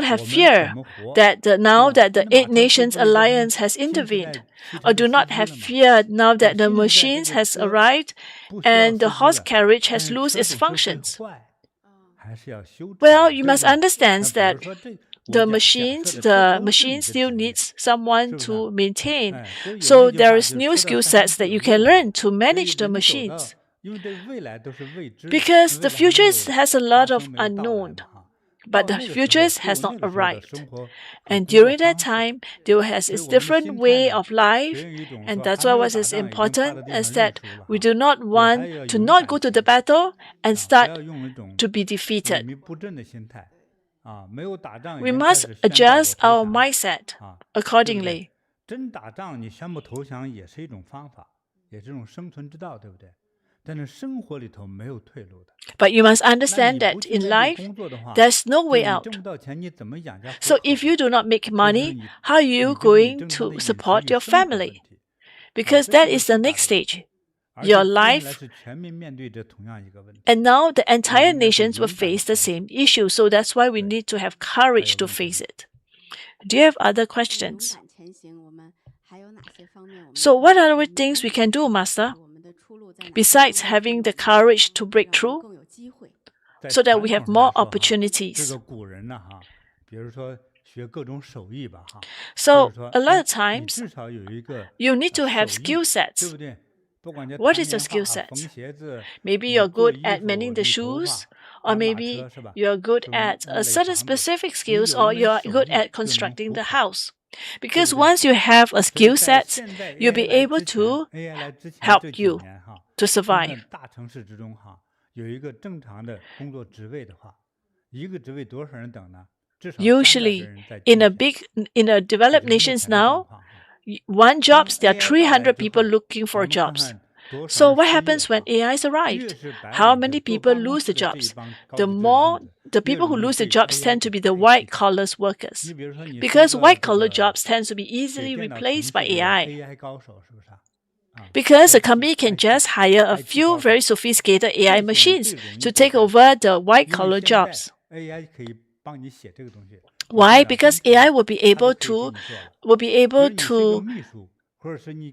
have fear that now that the Eight Nations Alliance has intervened, or do not have fear now that the machines has arrived and the horse carriage has lost its functions. Well, you must understand that the machine still needs someone to maintain. So there is new skill sets that you can learn to manage the machines. Because the future has a lot of unknown, but the future has not arrived. And during that time, there has its different way of life, and that's why what is important is that we do not want to not go to the battle and start to be defeated. We must adjust our mindset accordingly. But you must understand that in life, there's no way out. So if you do not make money, how are you going to support your family? Because that is the next stage. Your life. And now the entire nations will face the same issue. So that's why we need to have courage to face it. Do you have other questions? So what other things we can do, Master? Besides having the courage to break through, so that we have more opportunities. So a lot of times, you need to have skill sets. What is your skill set? Maybe you're good at mending the shoes, or maybe you're good at a certain specific skills, or you're good at constructing the house. Because once you have a skill set, you'll be able to help you to survive. Usually, in a developed nations now, one jobs, there are 300 people looking for jobs. So what happens when AIs arrived? How many people lose the jobs? The people who lose the jobs tend to be the white-collar workers. Because white-collar jobs tend to be easily replaced by AI. Because a company can just hire a few very sophisticated AI machines to take over the white-collar jobs. Why? Because AI will be able to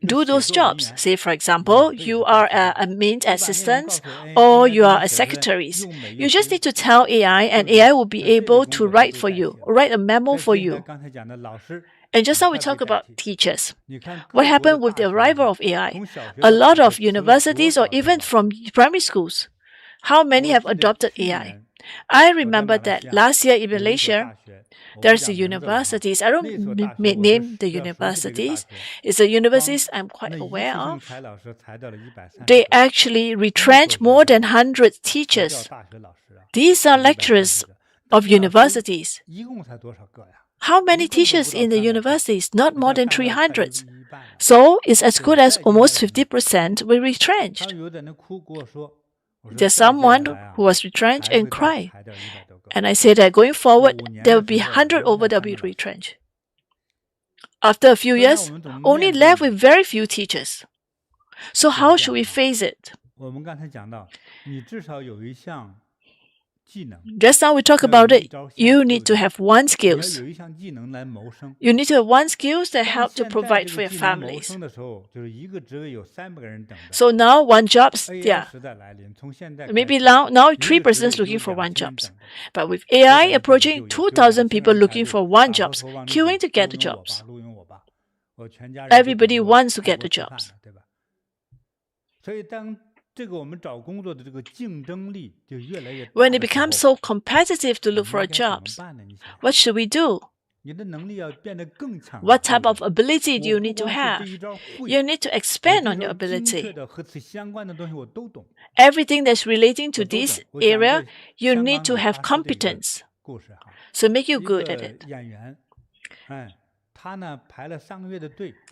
do those jobs. Say, for example, you are a maid assistant or you are a secretary. You just need to tell AI and AI will be able to write for you, write a memo for you. And just now we talk about teachers. What happened with the arrival of AI? A lot of universities or even from primary schools, how many have adopted AI? I remember that last year in Malaysia, there's the universities. I don't name the universities. It's the universities I'm quite aware of. They actually retrench more than 100 teachers. These are lecturers of universities. How many teachers in the universities? Not more than 300. So it's as good as almost 50% were retrenched. There's someone who was retrenched and cried. And I say that going forward, there will be 100 over that will be retrenched. After a few years, only left with very few teachers. So how should we face it? Just now we talk about it. You need to have one skills. You need to have one skills that help to provide for your families. So now one jobs, maybe now 3 persons looking for one jobs. But with AI approaching 2,000 people looking for one jobs, queuing to get the jobs. Everybody wants to get the jobs. When it becomes so competitive to look for jobs, what should we do? What type of ability do you need to have? You need to expand on your ability. Everything that's relating to this area, you need to have competence. So make you good at it.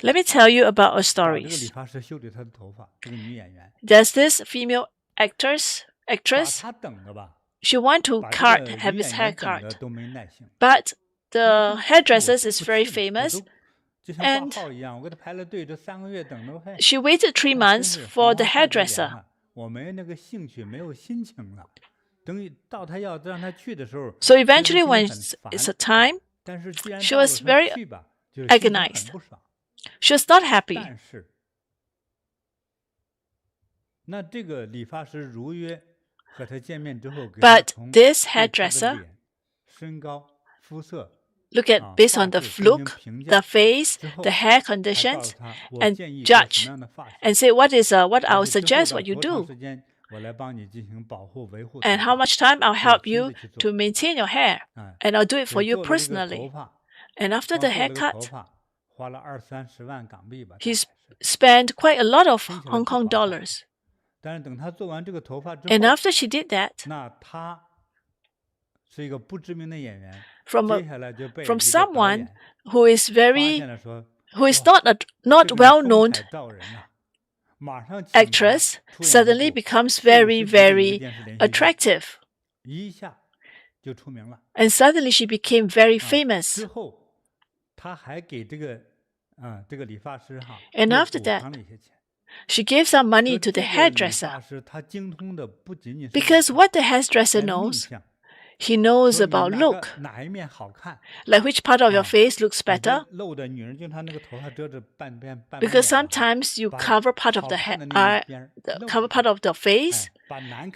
Let me tell you about a story. There's this female actress. She wants to have his hair cut. But the hairdresser is very famous. And she waited 3 months for the hairdresser. So eventually when it's a time, she was very agonized. She was not happy. But this hairdresser, look at based on the look, the face, the hair conditions, and judge and say what I would suggest what you do. And how much time I'll help you to maintain your hair. And I'll do it for you personally. And after the haircut, he spent quite a lot of Hong Kong dollars. And after she did that, from someone who is not well-known actress, suddenly becomes very, very attractive. And suddenly she became very famous. And after that, she gave some money to the hairdresser. Because what the hairdresser knows, he knows about look. Like which part of your face looks better. Because sometimes you cover part of cover part of the face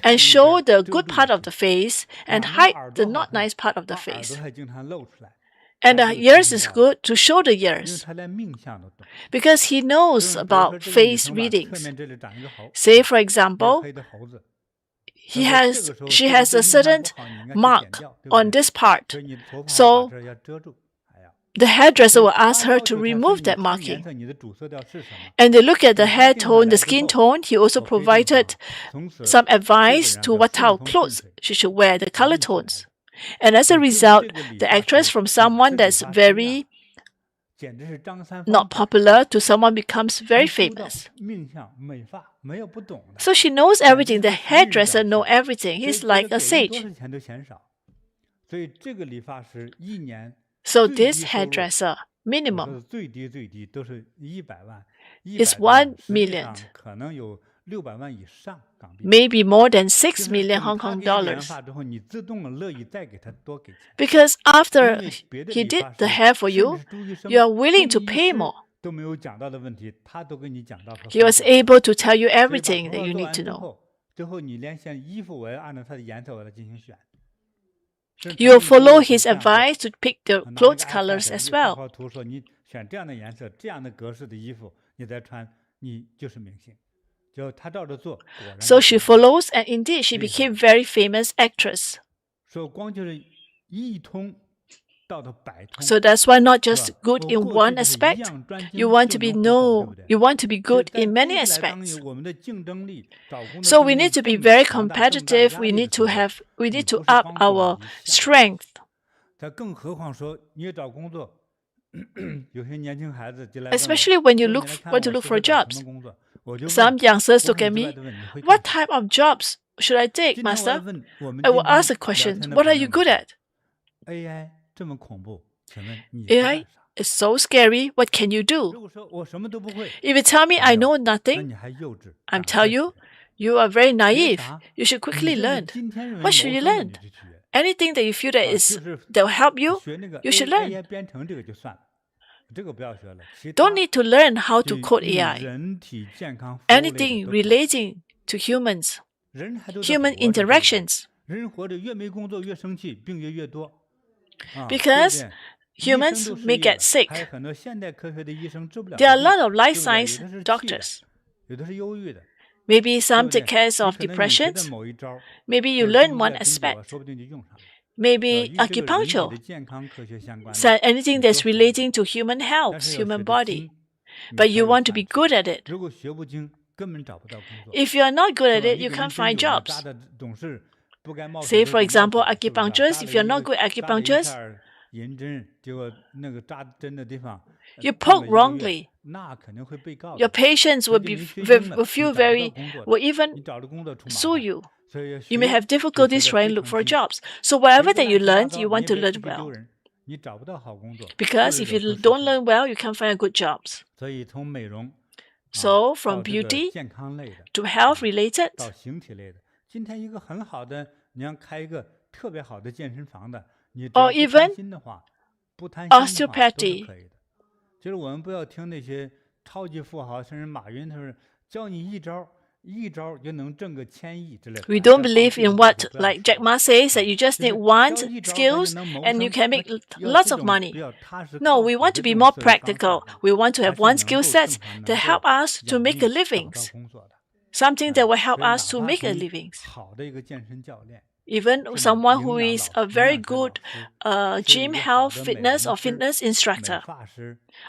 and show the good part of the face and hide the not nice part of the face. And the ears is good to show the ears. Because he knows about face readings. Say, for example, she has a certain mark on this part. So the hairdresser will ask her to remove that marking. And they look at the hair tone, the skin tone. He also provided some advice to what type of clothes she should wear, the color tones. And as a result, the actress from someone that's very not popular to someone becomes very famous. So she knows everything. The hairdresser knows everything. He's like a sage. So this hairdresser, minimum, is 1 million. Maybe more than 6 million Hong Kong dollars. Because after he did the hair for you, you are willing to pay more. He was able to tell you everything that you need to know. You will follow his advice to pick the clothes colors as well. So she follows, and indeed she became very famous actress. So that's why not just good in one aspect, you want to be good in many aspects. So we need to be very competitive, we need to up our strength. Especially when you want to look for jobs. Some youngsters look at me, what type of jobs should I take, Master? I will ask a question, what are you good at? AI is so scary, what can you do? If you tell me I know nothing, I'm telling you, you are very naive. You should quickly learn. What should you learn? Anything that you feel that will help you, you should learn. Don't need to learn how to code AI. Anything relating to humans, human interactions. Because humans may get sick. There are a lot of life science doctors. Maybe some take care of depressions. Maybe you learn one aspect. Maybe acupuncture. So anything that's relating to human health, human body. But you want to be good at it. If you are not good at it, you can't find jobs. Say, for example, acupuncturists, if you're not good at acupuncturists, you poke wrongly. Your patients will even sue you. You may have difficulties trying to look for jobs. So whatever that you learned, you want to learn well. Because if you don't learn well, you can't find good jobs. So from beauty to health related, or even osteopathy. We don't believe in what, like Jack Ma says, that you just need one skills and you can make lots of money. No, we want to be more practical. We want to have one skill set that help us to make a living. Something that will help us to make a living. Even someone who is a very good gym, health, fitness or fitness instructor,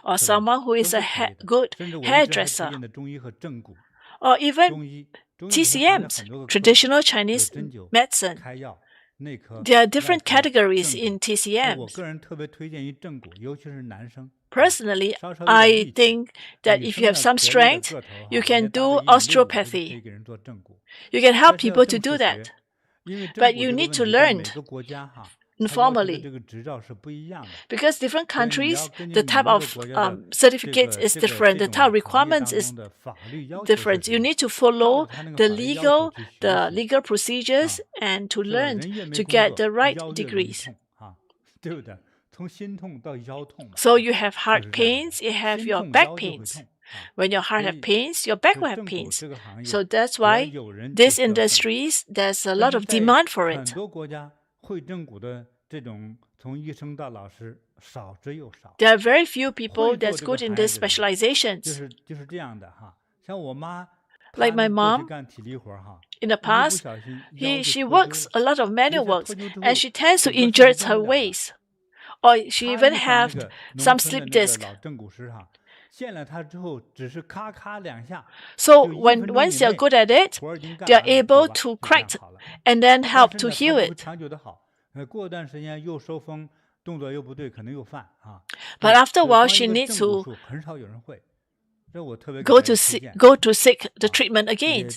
or someone who is a good hairdresser, or even TCMs, traditional Chinese medicine. There are different categories in TCMs. Personally, I think that if you have some strength, you can do osteopathy. You can help people to do that. But you need to learn informally. Because different countries, the type of certificate is different, the type of requirements is different. You need to follow the legal procedures and to learn to get the right degrees. So you have heart pains, you have your back pains. When your heart has pains, your back will have pains. So that's why these industries, there's a lot of demand for it. There are very few people that's good in these specializations. Like my mom, in the past, she works a lot of manual works, and she tends to injure her waist. Or she even have some slip disc. So once you're good at it, they are able to crack and then help to heal it. But after a while, she needs to go to seek the treatment again.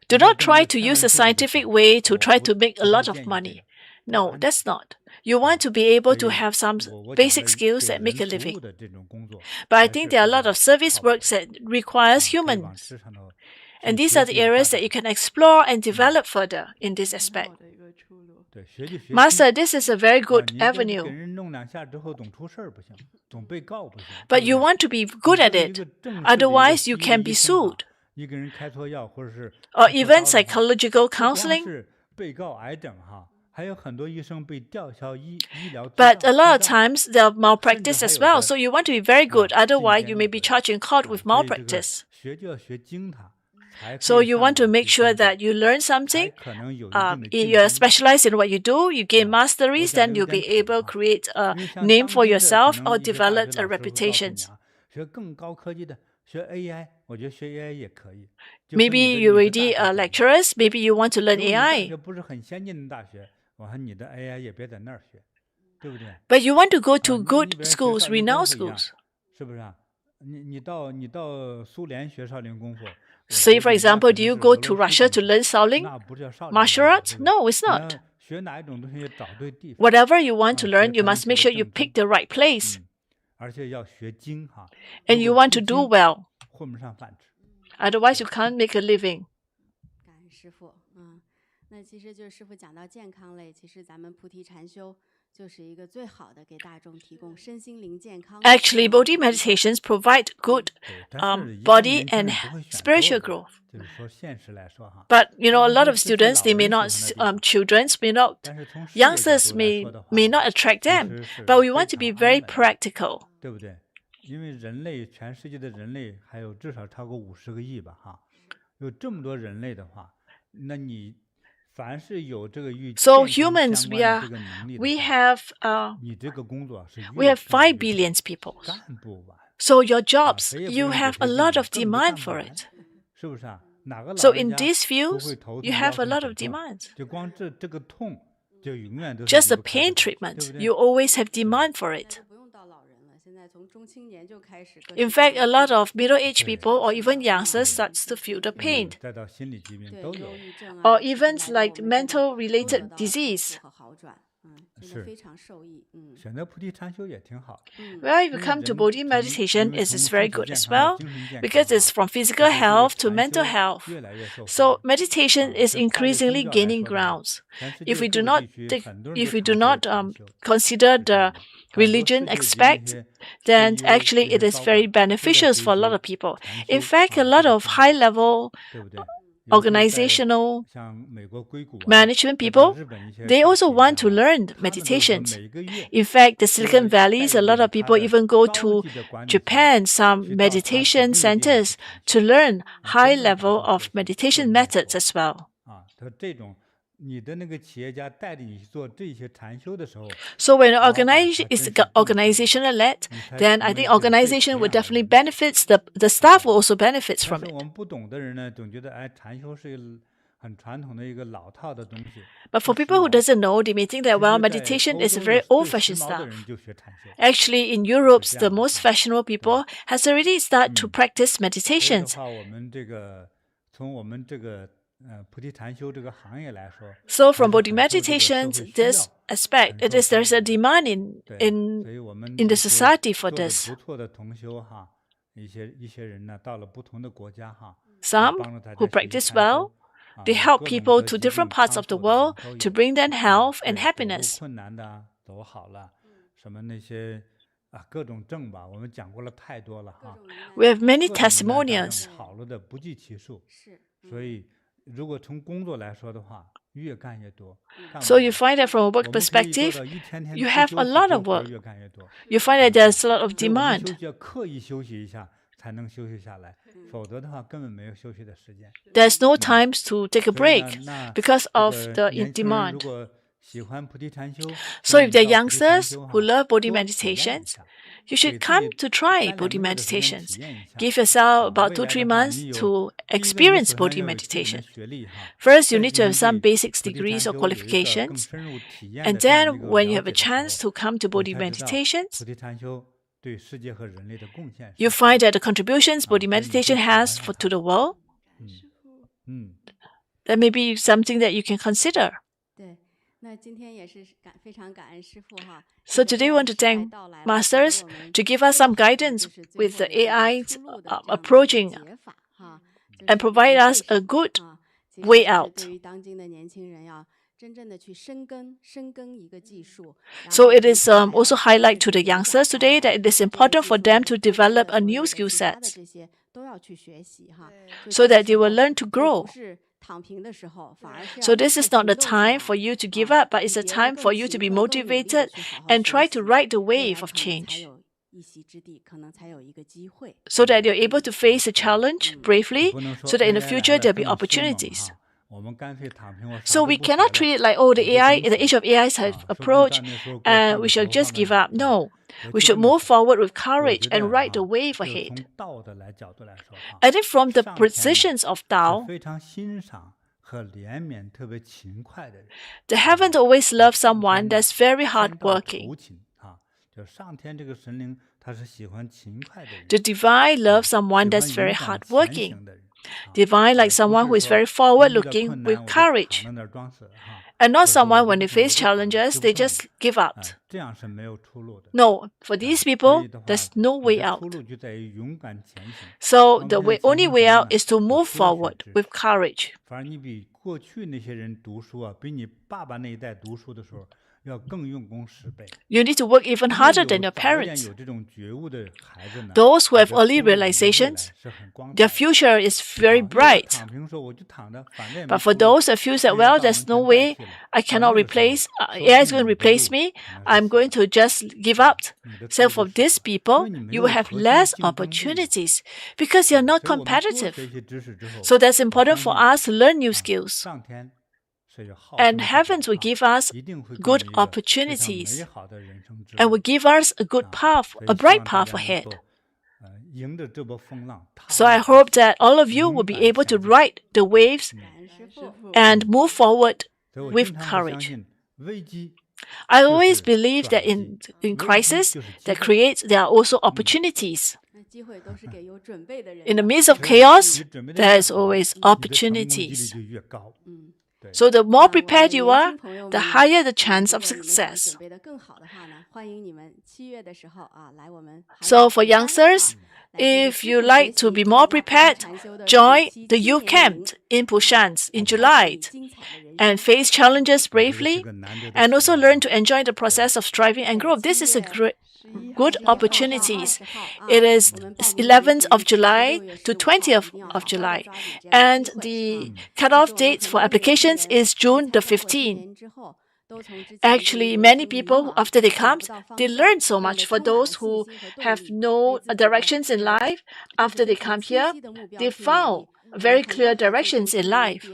Do not try to use a scientific way to try to make a lot of money. No, that's not. You want to be able to have some basic skills that make a living. But I think there are a lot of service work that requires humans. And these are the areas that you can explore and develop further in this aspect. Master, this is a very good avenue. But you want to be good at it. Otherwise, you can be sued. or even psychological counseling. But a lot of times there are malpractice as well, so you want to be very good, otherwise you may be charged in court with malpractice. So you want to make sure that you learn something, you're specialized in what you do, you gain masteries, then you'll be able to create a name for yourself or develop a reputation. Maybe you're already lecturers, maybe you want to learn AI. But you want to go to good schools, renowned schools. Say, for example, do you go to Russia to learn Shaolin martial arts? No, it's not. Whatever you want to learn, you must make sure you pick the right place. And you want to do well. Otherwise, you can't make a living. Actually, Bodhi meditations provide good body and spiritual growth. But a lot of students, they may not, children may not, youngsters may not attract them. But we want to be very practical. So humans, we have 5 billion people. So your jobs, you have a lot of demand for it. So in these fields, you have a lot of demand. Just the pain treatment, you always have demand for it. In fact, a lot of middle-aged people or even youngsters starts to feel the pain. Or even like mental-related disease. Well, if you come to Bodhi meditation, it is very good as well, because it's from physical health to mental health. So meditation is increasingly gaining grounds. If we do not consider the religion aspect, then actually it is very beneficial for a lot of people. In fact, a lot of high-level organizational management people, they also want to learn meditation. In fact, the Silicon Valley, a lot of people even go to Japan, some meditation centers, to learn high level of meditation methods as well. So when an organization is organizational-led, then I think organization will definitely benefit, the staff will also benefit from it. But for people who doesn't know, they may think that, well, meditation is a very old-fashioned stuff. Actually, in Europe, the most fashionable people has already started to practice meditation. So from Bodhi meditation, this aspect, there's a demand in the society for this. Some who practice well, they help people to different parts of the world to bring them health and happiness. We have many testimonials. So you find that from a work perspective, you have a lot of work. You find that there's a lot of demand. There's no time to take a break because of the demand. So if there are youngsters who love Bodhi meditations, you should come to try Bodhi meditations. Give yourself about 2-3 months to experience Bodhi meditation. First, you need to have some basic degrees or qualifications. And then when you have a chance to come to Bodhi meditations, you find that the contributions Bodhi meditation has to the world, that may be something that you can consider. So today we want to thank Masters to give us some guidance with the AI approaching and provide us a good way out. So it is also highlight to the youngsters today that it is important for them to develop a new skill set. so that they will learn to grow. So this is not the time for you to give up, but it's a time for you to be motivated and try to ride the wave of change, so that you're able to face a challenge bravely, so that in the future there'll be opportunities. So we cannot treat it like, oh, the age of AI has approached, and we shall just give up. No, we should move forward with courage and ride the wave ahead. I think from the positions of Tao, the heavens always love someone that's very hardworking. The divine loves someone that's very hardworking. Divine like someone who is very forward-looking with courage, and not someone when they face challenges, they just give up. No, for these people, there's no way out. So the only way out is to move forward with courage. You need to work even harder than your parents. Those who have early realizations, their future is very bright. But for those that feel that, well, there's no way, I cannot replace, AI is going to replace me, I'm going to just give up. So for these people, you will have less opportunities because you're not competitive. So that's important for us to learn new skills. And heavens will give us good opportunities and will give us a good path, a bright path ahead. So I hope that all of you will be able to ride the waves and move forward with courage. I always believe that in crisis there are also opportunities. In the midst of chaos, there is always opportunities. So the more prepared you are, the higher the chance of success. So for youngsters, if you like to be more prepared, join the youth camp in Busan in July and face challenges bravely, and also learn to enjoy the process of striving and growth. This is a good opportunities. It is 11th of July to 20th of July. And the cutoff date for applications is June the 15th. Actually, many people, after they come, they learn so much. For those who have no directions in life, after they come here, they found very clear directions in life.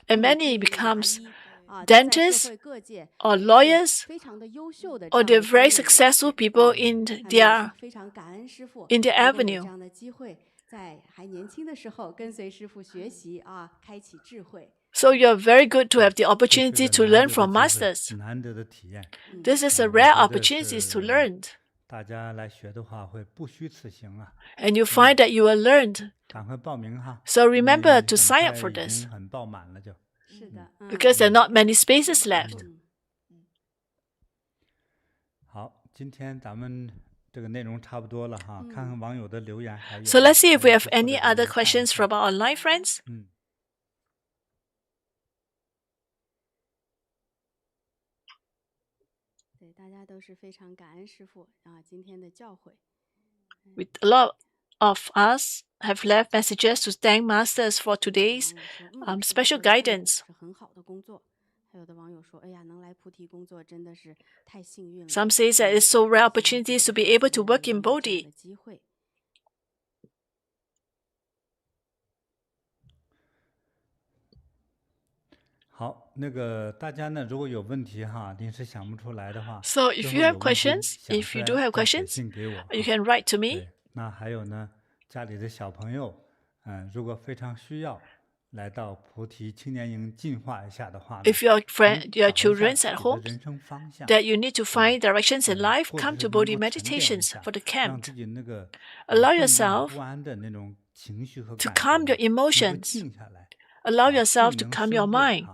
And many becomes dentists or lawyers, or they're very successful people in their avenue. So you're very good to have the opportunity to learn from masters. This is a rare opportunity to learn. And you find that you will learn. So remember to sign up for this, because there are not many spaces left. So let's see if we have any other questions from our online friends. With a lot of us have left messages to thank masters for today's special guidance. Some say that it's so rare opportunities to be able to work in Bodhi. So if you have questions, if you do have questions, you can write to me. If your children at home that you need to find directions in life, come to Bodhi Meditations for the camp. Allow yourself to calm your emotions. Allow yourself to calm your mind.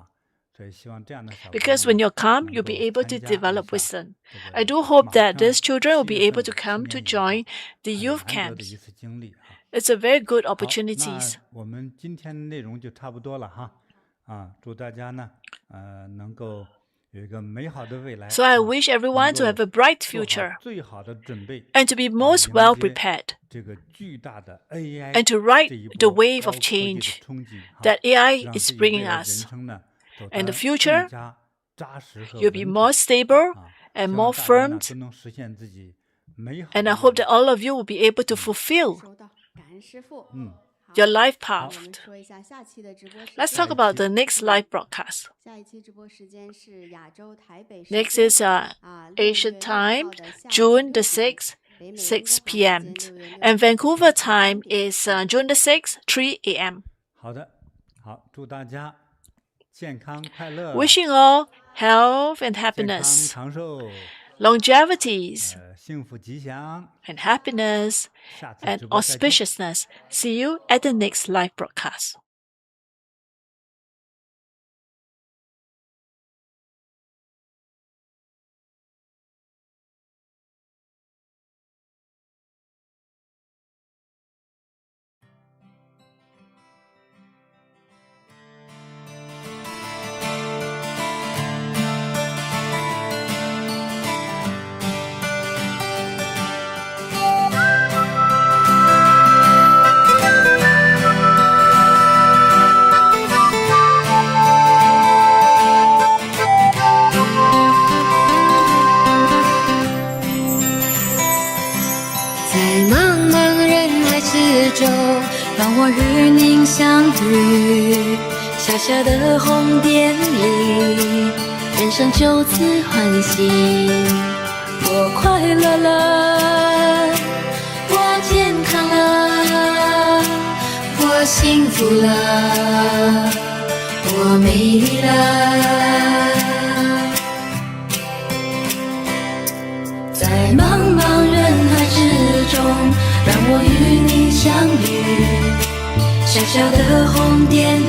Because when you're calm, you'll be able to develop wisdom. I do hope that these children will be able to come to join the youth camps. It's a very good opportunity. So I wish everyone to have a bright future and to be most well prepared and to ride the wave of change that AI is bringing us. In the future, you'll be more stable and more firm, and I hope that all of you will be able to fulfill your life path. Let's talk about the next live broadcast. Next is Asia time, June the 6th, 6 p.m. And Vancouver time is June the 6th, 3 a.m. Wishing all health and happiness, longevities, and happiness and auspiciousness. See you at the next live broadcast.让我与您相遇，小小的红点里，人生就此欢喜。我快乐了，我健康了，我幸福了，我美丽了。在茫茫人海之中，让我与你相遇，小小的红点里，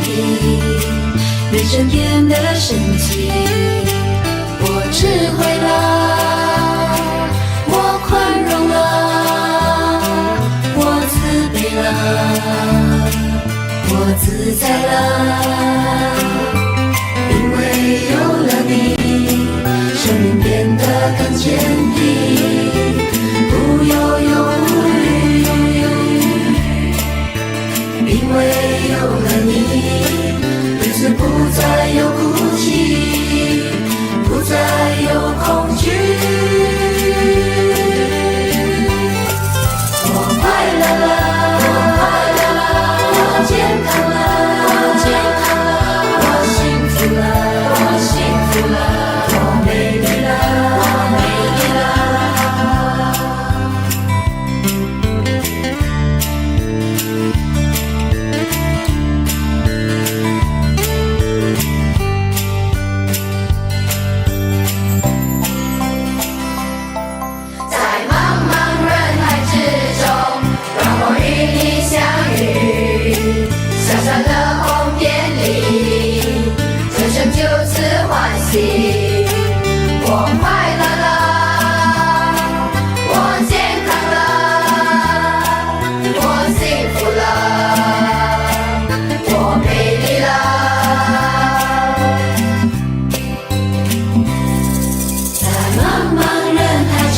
人生变得神奇。我智慧了，我宽容了，我慈悲了，我自在了。因为有了你，生命变得更坚定，不忧忧无虑。因为有了你，日子不再有哭泣，不再有恐惧。我快乐了，我快乐了，我健康了，我健康了，我幸福了，我幸福了，我美丽了，我美丽了。我快乐了，我健康了，我幸福了，我美丽了。在茫茫人海之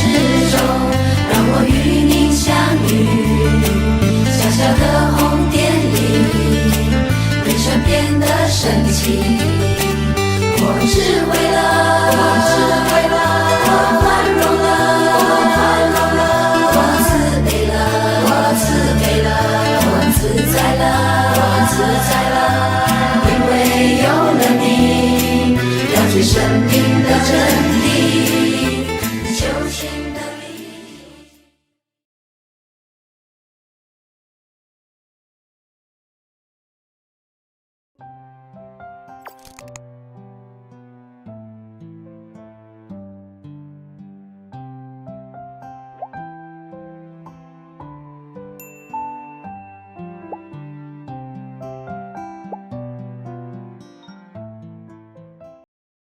中，让我与您相遇，小小的红点里，人生变得神奇。我智慧了，我智慧了，我宽容了，我宽容了，我慈悲了，我慈悲了，我自在了，我自在了。因为有了你，要去生